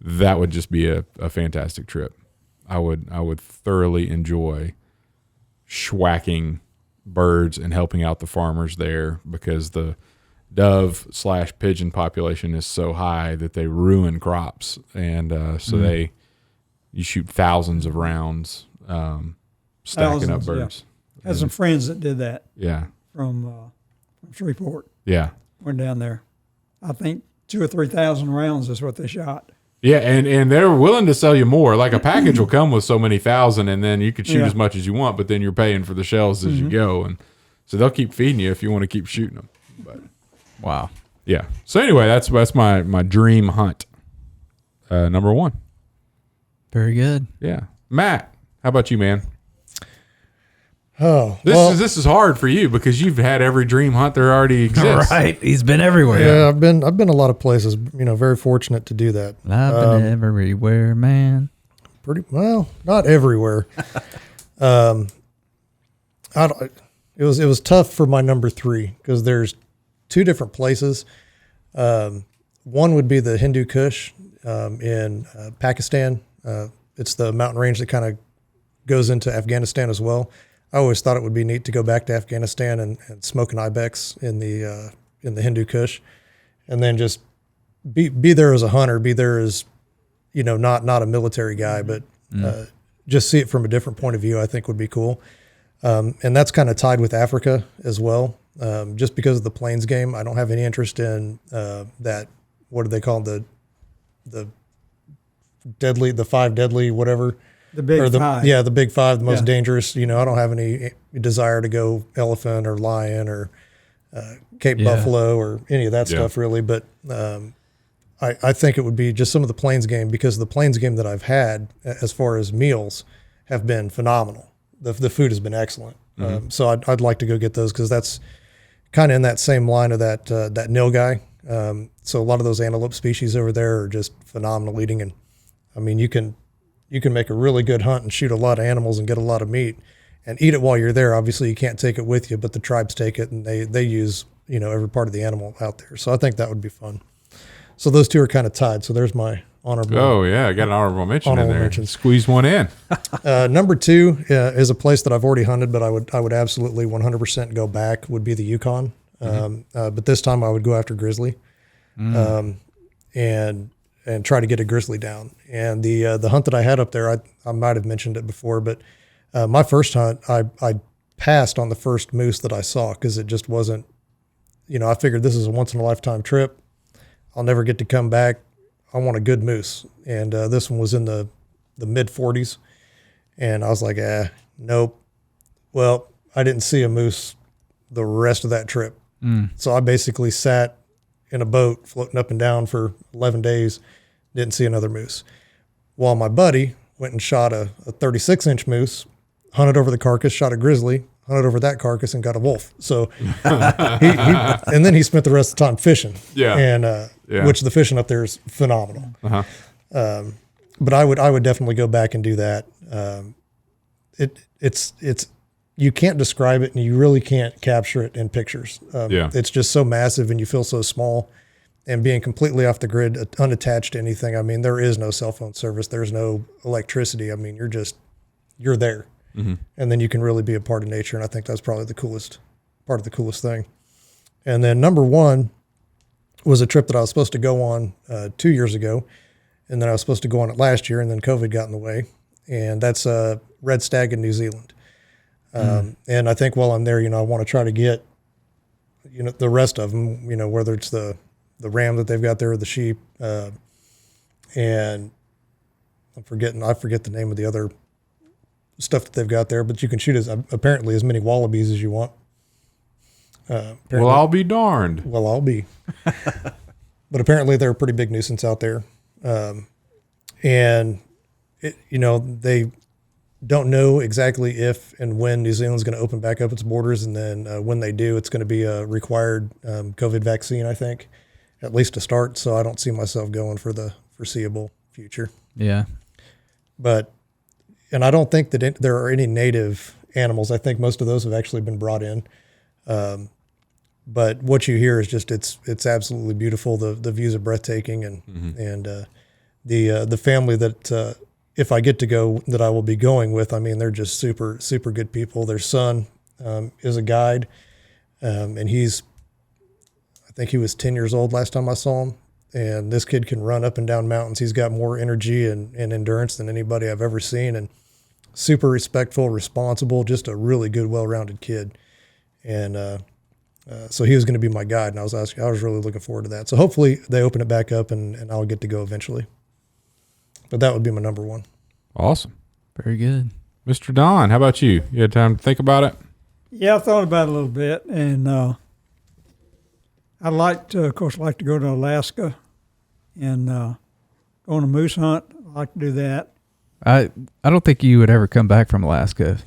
S4: that would just be a fantastic trip. I would thoroughly enjoy schwacking birds and helping out the farmers there, because the dove/pigeon population is so high that they ruin crops, and you shoot thousands of rounds stacking up birds.
S3: Yeah. Had some friends that did that.
S4: Yeah.
S3: From Shreveport.
S4: Yeah.
S3: Went down there. I think 2,000 or 3,000 rounds is what they shot.
S4: Yeah, and they're willing to sell you more. Like a package will come with so many thousand, and then you can shoot as much as you want, but then you're paying for the shells as you go, and so they'll keep feeding you if you want to keep shooting them. But
S1: wow.
S4: Yeah. So anyway, that's my dream hunt. Number 1.
S1: Very good.
S4: Yeah. Matt, how about you, man?
S2: Oh,
S4: This is hard for you because you've had every dream hunt there already exists.
S1: Right. He's been everywhere.
S2: Yeah, I've been a lot of places. Very fortunate to do that.
S1: I've been everywhere, man.
S2: Pretty well, not everywhere. It was tough for my number 3 because there's 2 different places. One would be the Hindu Kush in Pakistan. It's the mountain range that kind of goes into Afghanistan as well. I always thought it would be neat to go back to Afghanistan and smoke an ibex in the Hindu Kush, and then just be there as a hunter, be there as not a military guy, but just see it from a different point of view. I think would be cool, and that's kind of tied with Africa as well. Just because of the plains game, I don't have any interest in that. What do they call the deadly, the 5 deadly, whatever.
S3: The big 5.
S2: Yeah, the big 5, the most dangerous. I don't have any desire to go elephant or lion or Cape Buffalo or any of that stuff really. But I think it would be just some of the plains game, because the plains game that I've had as far as meals have been phenomenal. The food has been excellent. So I'd like to go get those, because that's kind of in that same line of that nilgai. So a lot of those antelope species over there are just phenomenal eating. And I mean, you can make a really good hunt and shoot a lot of animals and get a lot of meat and eat it while you're there. Obviously you can't take it with you, but the tribes take it, and they use, every part of the animal out there. So I think that would be fun. So those two are kind of tied. So there's my honorable.
S4: Oh yeah, I got an honorable mention in
S2: Honorable
S4: there.
S2: mention.
S4: Squeeze one in.
S2: Number two is a place that I've already hunted, but I would absolutely 100% go back. Would be the Yukon, but this time I would go after grizzly, and try to get a grizzly down. And the hunt that I had up there, I might have mentioned it before, but my first hunt, I passed on the first moose that I saw because it just wasn't. I figured this is a once in a lifetime trip. I'll never get to come back. I want a good moose. And this one was in the mid 40s. And I was like, nope. Well, I didn't see a moose the rest of that trip. So I basically sat in a boat floating up and down for 11 days, didn't see another moose. While my buddy went and shot a 36-inch moose, hunted over the carcass, shot a grizzly, hunted over that carcass, and got a wolf. So and then he spent the rest of the time fishing.
S4: Yeah.
S2: And which the fishing up there is phenomenal. But I would definitely go back and do that. It's you can't describe it, and you really can't capture it in pictures. It's just so massive, and you feel so small. And being completely off the grid, unattached to anything. I mean, there is no cell phone service. There's no electricity. I mean, you're there. And then you can really be a part of nature. And I think that's probably the coolest thing. And then number one was a trip that I was supposed to go on 2 years ago. And then I was supposed to go on it last year, and then COVID got in the way. And that's red stag in New Zealand. And I think while I'm there, I want to try to get, the rest of them, whether it's the ram that they've got there or the sheep. And I forget the name of the other stuff that they've got there, but you can shoot apparently as many wallabies as you want.
S4: Well, I'll be darned.
S2: Well, I'll be. But apparently they're a pretty big nuisance out there. And they don't know exactly if and when New Zealand's going to open back up its borders. And then when they do, it's going to be a required COVID vaccine, I think, at least to start. So I don't see myself going for the foreseeable future.
S1: Yeah.
S2: And I don't think that there are any native animals. I think most of those have actually been brought in. But what you hear is just, it's absolutely beautiful. The views are breathtaking, and the family that, if I get to go, that I will be going with, I mean, they're just super, super good people. Their son is a guide, and I think he was 10 years old last time I saw him. And this kid can run up and down mountains. He's got more energy and endurance than anybody I've ever seen, and super respectful, responsible, just a really good, well-rounded kid. And so he was going to be my guide, and I was really looking forward to that. So hopefully they open it back up, and I'll get to go eventually. But that would be my number one.
S4: Awesome.
S1: Very good.
S4: Mr. Don, how about you? You had time to think about it?
S3: Yeah, I thought about it a little bit, and I'd like to go to Alaska and go on a moose hunt. I'd like to do that.
S1: I don't think you would ever come back from Alaska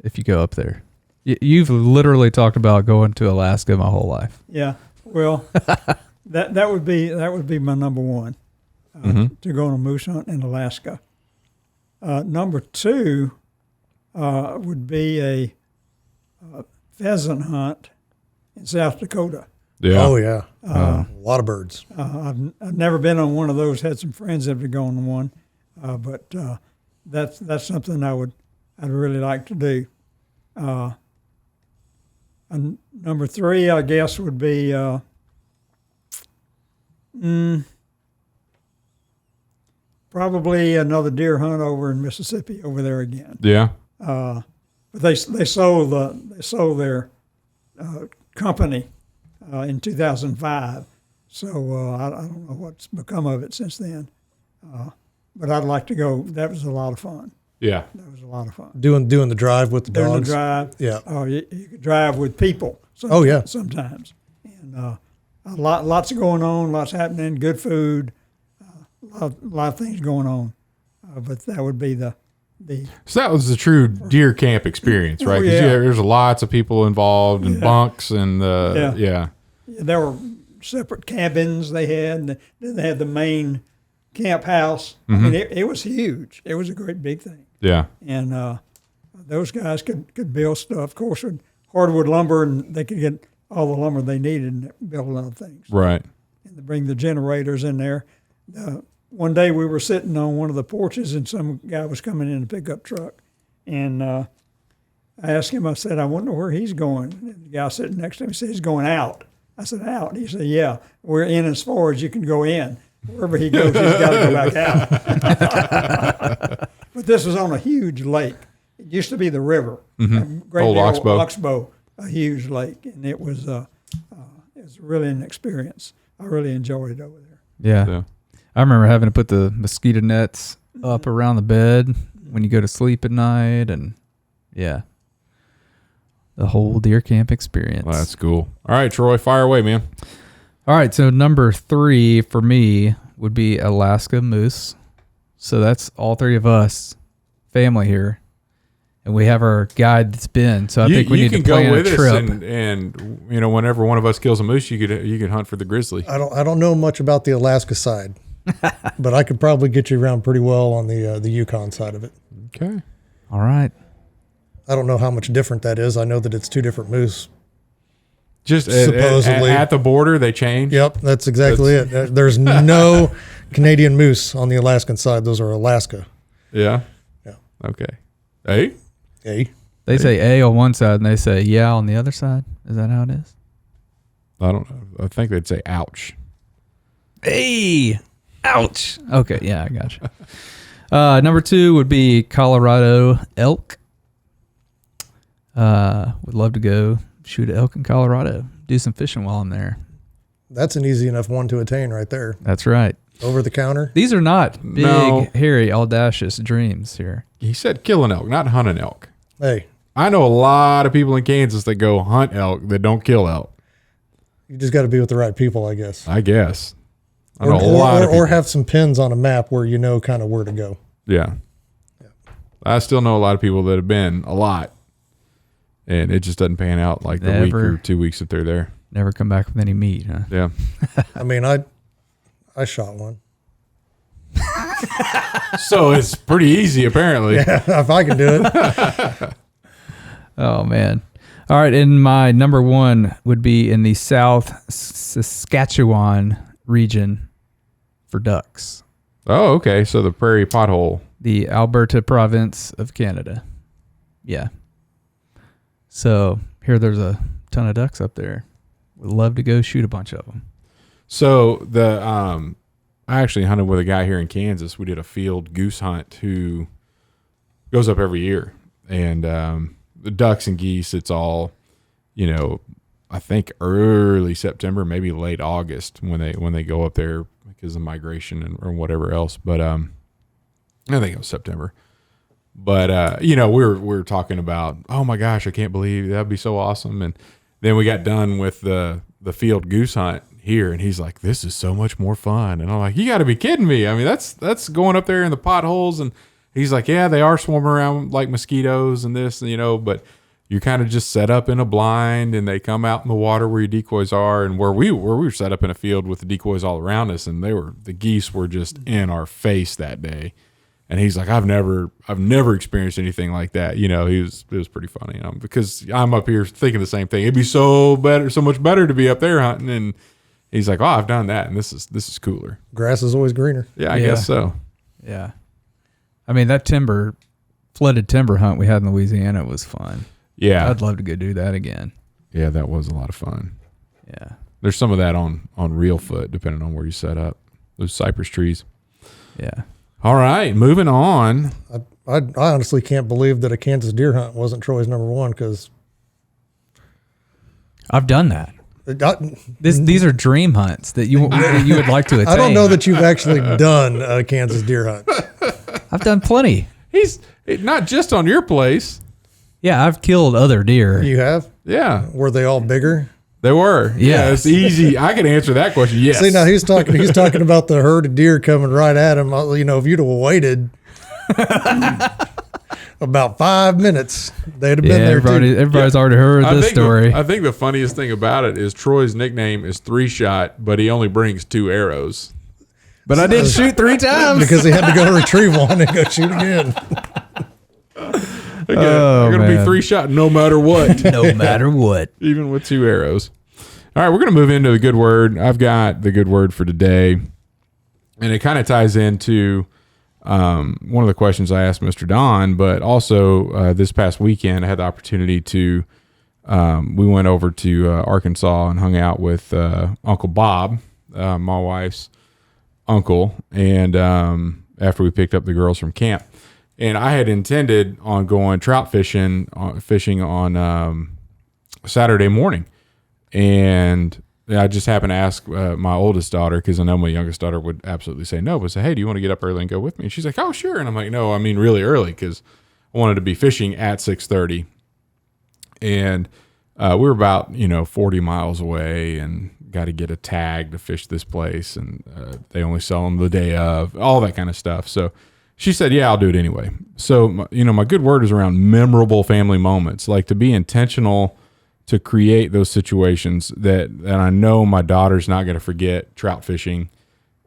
S1: if you go up there. You've literally talked about going to Alaska my whole life.
S3: Yeah, well, that would be my number one, to go on a moose hunt in Alaska. Number two would be a pheasant hunt in South Dakota.
S4: Yeah.
S2: Oh yeah, a lot of birds.
S3: I've never been on one of those. Had some friends that have gone on one, but that's something I'd really like to do. And number three, I guess, would be probably another deer hunt over in Mississippi over there again.
S4: Yeah.
S3: But they sold their company in 2005, so I don't know what's become of it since then. But I'd like to go. That was a lot of fun.
S4: Yeah.
S3: That was a lot of fun.
S2: Doing the drive with the dogs.
S3: Doing the drive.
S2: Yeah.
S3: Oh, you could drive with people.
S2: Oh yeah.
S3: Sometimes, and lots going on, lots happening, good food, a lot of things going on. But that would be the.
S4: So that was the true deer camp experience, right? 'Cause there's lots of people involved and bunks and yeah.
S3: There were separate cabins they had, and then they had the main camp house. I mean, it was huge. It was a great big thing.
S4: Yeah.
S3: And those guys could build stuff, of course, with hardwood lumber, and they could get all the lumber they needed and build a lot of things.
S4: Right.
S3: and they bring the generators in there. One day we were sitting on one of the porches, and some guy was coming in a pickup truck, and I asked him. I said, "I wonder where he's going." And the guy sitting next to him said, "He's going out." I said, "Out?" He said, "Yeah, we're in as far as you can go in. Wherever he goes, he's got to go back out." But this was on a huge lake. It used to be the river,
S4: Old Oxbow.
S3: Oxbow, a huge lake, and it was really an experience. I really enjoyed it over there.
S1: Yeah. I remember having to put the mosquito nets up around the bed when you go to sleep at night, and the whole deer camp experience.
S4: Well, that's cool. All right, Troy, fire away, man.
S1: All right, so number 3 for me would be Alaska moose. So that's all 3 of us, family here, and we have our guide that's been. So I think we need to plan a trip.
S4: And you know, whenever one of us kills a moose, you could hunt for the grizzly.
S2: I don't know much about the Alaska side, but I could probably get you around pretty well on the Yukon side of it.
S4: Okay.
S1: All right.
S2: I don't know how much different that is. I know that it's 2 different moose.
S4: Just
S2: supposedly
S4: at the border, they change.
S2: Yep, that's exactly it. There's no Canadian moose on the Alaskan side. Those are Alaska.
S4: Yeah.
S2: Yeah.
S4: Okay. Hey.
S2: Hey.
S1: They say A on one side and they say yeah on the other side. Is that how it is?
S4: I don't know. I think they'd say ouch.
S1: Hey, ouch. Okay, yeah, I gotcha. Number 2 would be Colorado elk. Would love to go shoot an elk in Colorado. Do some fishing while I'm there.
S2: That's an easy enough one to attain right there.
S1: That's right.
S2: Over the counter.
S1: These are not big, hairy, audacious dreams here.
S4: He said kill an elk, not hunt an elk.
S2: Hey,
S4: I know a lot of people in Kansas that go hunt elk that don't kill elk.
S2: you just got to be with the right people, I guess.
S4: I guess. I know a lot of people.
S2: Or have some pins on a map where you know kind of where to go.
S4: Yeah. I still know a lot of people that have been a lot, and it just doesn't pan out like the week or 2 weeks that they're there.
S1: Never come back with any meat, huh?
S4: Yeah.
S2: I mean, I shot one.
S4: So it's pretty easy, apparently.
S2: Yeah, if I can do it.
S1: Oh, man. All right, and my number 1 would be in the South Saskatchewan region for ducks.
S4: Oh, okay. So the prairie pothole.
S1: The Alberta province of Canada. Yeah. So here there's a ton of ducks up there. Would love to go shoot a bunch of them.
S4: So I actually hunted with a guy here in Kansas. We did a field goose hunt who goes up every year. And the ducks and geese, it's all, I think early September, maybe late August when they go up there because of migration or whatever else. But I think it was September. But we were talking about, oh my gosh, I can't believe that'd be so awesome. And then we got done with the field goose hunt here, and he's like, this is so much more fun. And I'm like, you got to be kidding me. I mean, that's going up there in the potholes. And he's like, yeah, they are swarming around like mosquitoes and this, but you're kind of just set up in a blind, and they come out in the water where your decoys are. And where we were set up in a field with the decoys all around us, and the geese were just in our face that day. And he's like, I've never experienced anything like that. It was pretty funny, because I'm up here thinking the same thing. It'd be so much better to be up there hunting. And he's like, oh, I've done that, and this is cooler.
S2: Grass is always greener.
S4: Yeah, I guess so.
S1: Yeah. I mean, that flooded timber hunt we had in Louisiana was fun.
S4: Yeah.
S1: I'd love to go do that again.
S4: Yeah, that was a lot of fun.
S1: Yeah.
S4: There's some of that on real foot, depending on where you set up. Those cypress trees.
S1: Yeah.
S4: All right, moving on.
S2: I honestly can't believe that a Kansas deer hunt wasn't Troy's number 1, because
S1: I've done that. These are dream hunts that you would like to attain.
S2: I don't know that you've actually done a Kansas deer hunt.
S1: I've done plenty.
S4: He's not just on your place.
S1: Yeah, I've killed other deer.
S2: You have?
S4: Yeah.
S2: Were they all bigger?
S4: They were. Yeah, it's easy. I can answer that question. Yes.
S2: See, now he's talking about the herd of deer coming right at him. If you'd have waited about 5 minutes, they'd have been there.
S1: Everybody's already heard this story.
S4: I think the funniest thing about it is Troy's nickname is 3-Shot, but he only brings 2 arrows.
S1: But I did shoot 3 times
S2: because he had to go retrieve one and go shoot again.
S4: They're going to be 3-Shot no matter what.
S1: No matter what.
S4: Even with 2 arrows. All right, we're going to move into the good word. I've got the good word for today, and it kind of ties into one of the questions I asked Mr. Don, but also this past weekend I had the opportunity to, we went over to Arkansas and hung out with Uncle Bob, my wife's uncle, and after we picked up the girls from camp. And I had intended on going trout fishing on Saturday morning. And I just happened to ask my oldest daughter, because I know my youngest daughter would absolutely say no, but say, hey, do you want to get up early and go with me? And she's like, oh, sure. And I'm like, no, I mean really early, because I wanted to be fishing at 6:30. And we were about, 40 miles away and got to get a tag to fish this place. And they only sell them the day of, all that kind of stuff. So she said, yeah, I'll do it anyway. So, my good word is around memorable family moments, like to be intentional to create those situations that I know my daughter's not going to forget trout fishing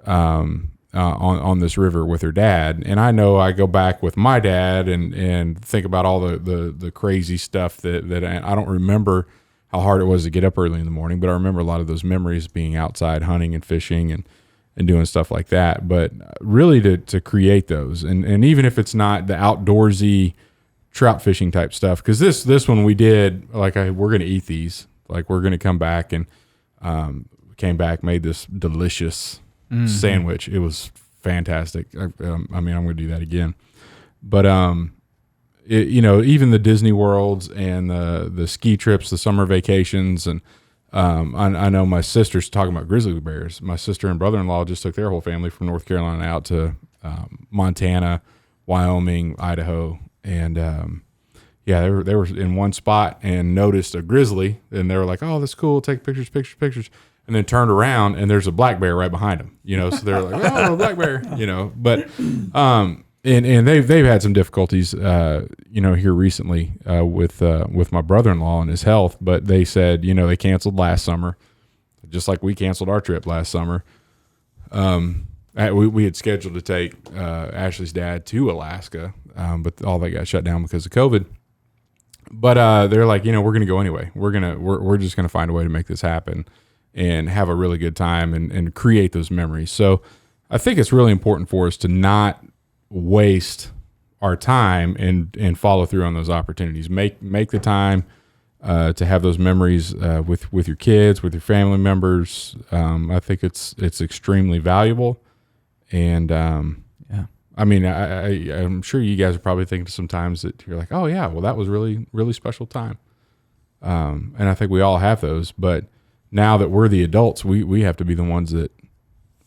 S4: on this river with her dad. And I know I go back with my dad and think about all the crazy stuff that I don't remember how hard it was to get up early in the morning, but I remember a lot of those memories being outside hunting and fishing and doing stuff like that. But really to create those, and even if it's not the outdoorsy trout fishing type stuff, because this one we did, like, we're going to eat these, like we're going to come back, and came back, made this delicious sandwich. It was fantastic. I'm going to do that again. But even the Disney worlds and the ski trips, the summer vacations, and I know my sister's talking about grizzly bears. My sister and brother-in-law just took their whole family from North Carolina out to Montana, Wyoming, Idaho. And they were in one spot and noticed a grizzly, and they were like, "Oh, that's cool. Take pictures." And then turned around and there's a black bear right behind them. So they're like, "Oh, black bear," But and they've had some difficulties, here recently with my brother-in-law and his health. But they said, they canceled last summer, just like we canceled our trip last summer. We had scheduled to take Ashley's dad to Alaska, but all that got shut down because of COVID. But they're like, we're going to go anyway. We're just going to find a way to make this happen and have a really good time and create those memories. So I think it's really important for us to not waste our time and follow through on those opportunities. Make the time to have those memories with your kids, with your family members. I think it's extremely valuable. And I'm sure you guys are probably thinking sometimes that you're like, oh yeah, well that was really, really special time. And I think we all have those, but now that we're the adults, we have to be the ones that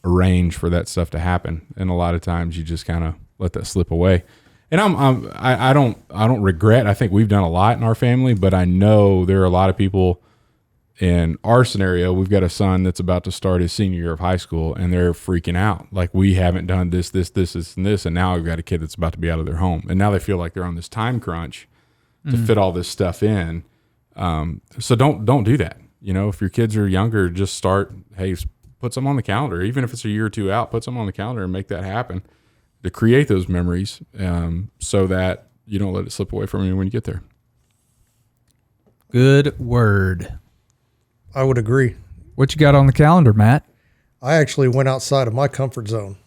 S4: arrange for that stuff to happen. And a lot of times you just kind of let that slip away. And I don't regret. I think we've done a lot in our family, but I know there are a lot of people in our scenario. We've got a son that's about to start his senior year of high school, and they're freaking out. Like, we haven't done this, and this, and now we've got a kid that's about to be out of their home, and now they feel like they're on this time crunch to fit all this stuff in. So don't do that. If your kids are younger, just start. Hey, put some on the calendar, even if it's a year or two out. Put some on the calendar and make that happen to create those memories, so that you don't let it slip away from you when you get there.
S1: Good word.
S2: I would agree.
S1: What you got on the calendar, Matt?
S2: I actually went outside of my comfort zone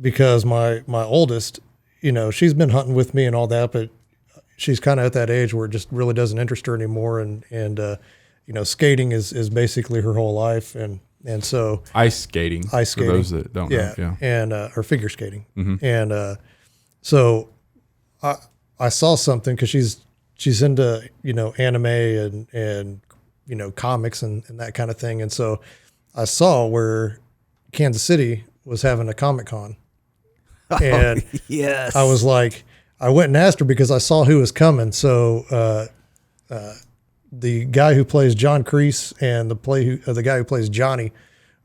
S2: because my oldest, she's been hunting with me and all that, but she's kind of at that age where it just really doesn't interest her anymore. And skating is basically her whole life. And so
S4: ice skating for those that don't know. Yeah.
S2: And, or figure skating. Mm-hmm. And, so I saw something, cause she's into, anime and comics and that kind of thing. And so I saw where Kansas City was having a Comic-Con. And
S1: yes,
S2: I was like, I went and asked her because I saw who was coming. So the guy who plays John Kreese and the guy who plays Johnny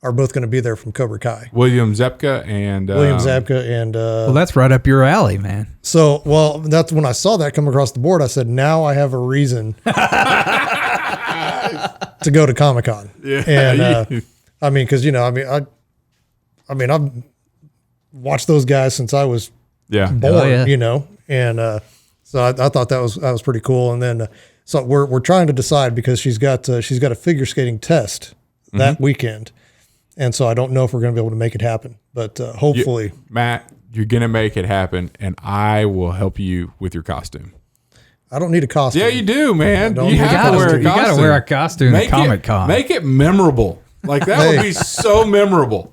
S2: are both going to be there from Cobra Kai.
S4: William Zabka and
S1: well, that's right up your alley, man.
S2: So, that's when I saw that come across the board. I said, now I have a reason to go to Comic-Con. Yeah. And because I've watched those guys since I was born. And so I thought that was pretty cool. And then So we're trying to decide because she's got a figure skating test that weekend, and so I don't know if we're going to be able to make it happen. But hopefully,
S4: Matt, you're going to make it happen, and I will help you with your costume.
S2: I don't need a costume.
S4: Yeah, you do, man.
S2: don't
S4: You
S2: need a
S4: have to wear a
S1: You
S4: costume.
S1: got to wear a costume at Comic Con.
S4: Make it memorable. Like that would be so memorable.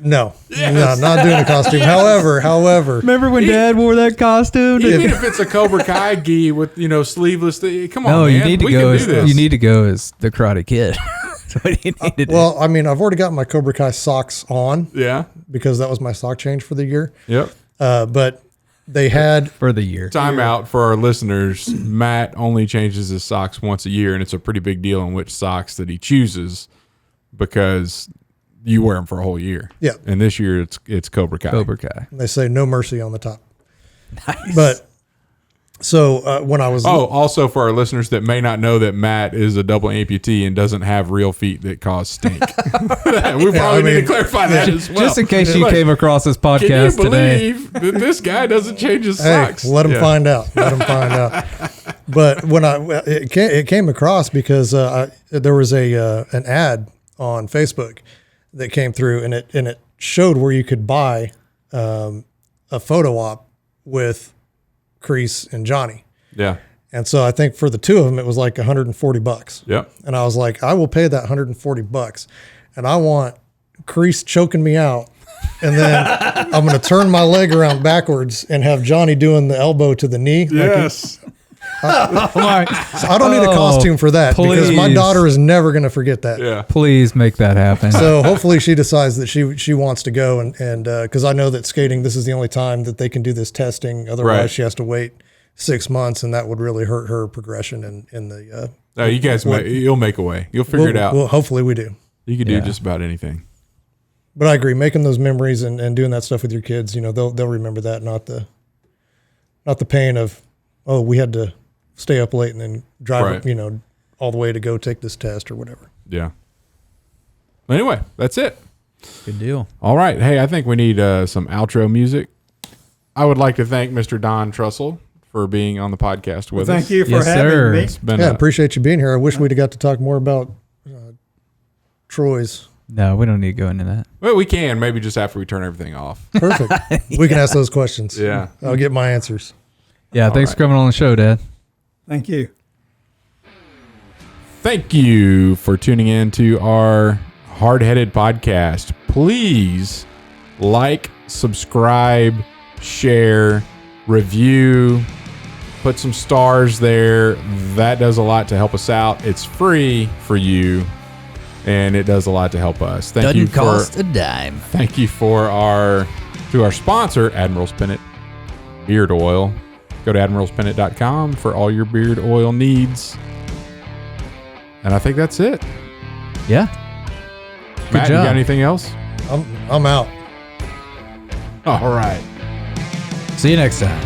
S2: No,
S4: Yes.
S2: no, not doing a costume. However,
S1: Remember when Dad wore that costume?
S4: Even if it's a Cobra Kai gi with sleeveless, come on,
S1: No,
S4: man.
S1: you need to
S4: We
S1: go.
S4: can
S1: As,
S4: do this.
S1: you need to go as the Karate Kid. That's what you need to do.
S2: well, I mean, I've already got my Cobra Kai socks on
S4: Yeah.
S2: because that was my sock change for the year.
S4: Yep.
S2: But they had
S1: For the year.
S4: Time out for our listeners. Matt only changes his socks once a year, and it's a pretty big deal on which socks that he chooses because you wear them for a whole year.
S2: Yeah.
S4: And this year it's Cobra Kai.
S1: Cobra Kai.
S2: they say no mercy on the top.
S1: Nice.
S2: But so when I was
S4: Also for our listeners that may not know that Matt is a double amputee and doesn't have real feet that cause stink. We probably need to clarify that as well.
S1: Just in case you
S4: Like,
S1: came across this
S4: can you
S1: podcast today.
S4: believe that this guy doesn't change his
S2: hey,
S4: socks?
S2: let them
S4: Yeah.
S2: find out. Let them find out. But when it came across because there was an ad on Facebook that came through, and it showed where you could buy a photo op with Crease and Johnny.
S4: Yeah.
S2: And so I think for the two of them, it was like $140.
S4: Yep.
S2: And I was like, I will pay that $140, and I want Crease choking me out. And then I'm going to turn my leg around backwards and have Johnny doing the elbow to the knee.
S4: Yes.
S1: Oh my.
S2: So I don't need a costume for that because my
S1: please.
S2: daughter is never going to forget that.
S4: Yeah.
S1: Please make that happen.
S2: So hopefully she decides that she wants to go and because I know that skating, this is the only time that they can do this testing. Otherwise,
S4: Right.
S2: she has to wait 6 months, and that would really hurt her progression in the.
S4: No, you guys, you'll make a way. You'll figure it out.
S2: Well, hopefully we do.
S4: You can do
S1: Yeah.
S4: just about anything.
S2: But I agree, making those memories and doing that stuff with your kids, they'll remember that, not the pain of, oh, we had to stay up late and then drive,
S4: Right.
S2: all the way to go take this test or whatever.
S4: Yeah. Anyway, that's it.
S1: Good deal.
S4: All right. Hey, I think we need some outro music. I would like to thank Mr. Don Trussell for being on the podcast with us.
S3: Thank you for
S1: Yes,
S3: having
S1: sir.
S3: me.
S4: It's been
S2: Yeah, I
S4: a-
S2: appreciate you being here. I wish we'd have got to talk more about Troy's.
S1: No, we don't need to go into that.
S4: well, we can maybe just after we turn everything off.
S2: Perfect. We can ask those questions.
S4: Yeah.
S2: I'll get my answers.
S1: Yeah, thanks
S4: right.
S1: for coming on the show, Dad.
S3: Thank you.
S4: Thank you for tuning in to our Hardheaded podcast. Please like, subscribe, share, review, put some stars there. That does a lot to help us out. It's free for you, and it does a lot to help us. Thank you
S1: a dime.
S4: Thank you for our sponsor, Admiral's Pennant Beard Oil. Go to admiralspennant.com for all your beard oil needs. And I think that's it.
S1: Yeah.
S4: Matt, you
S1: job.
S4: got anything else?
S2: I'm out.
S4: All right.
S1: See you next time.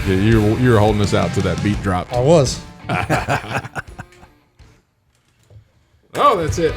S4: Yeah, you were holding us out to that beat drop.
S2: I was.
S4: Oh, that's it.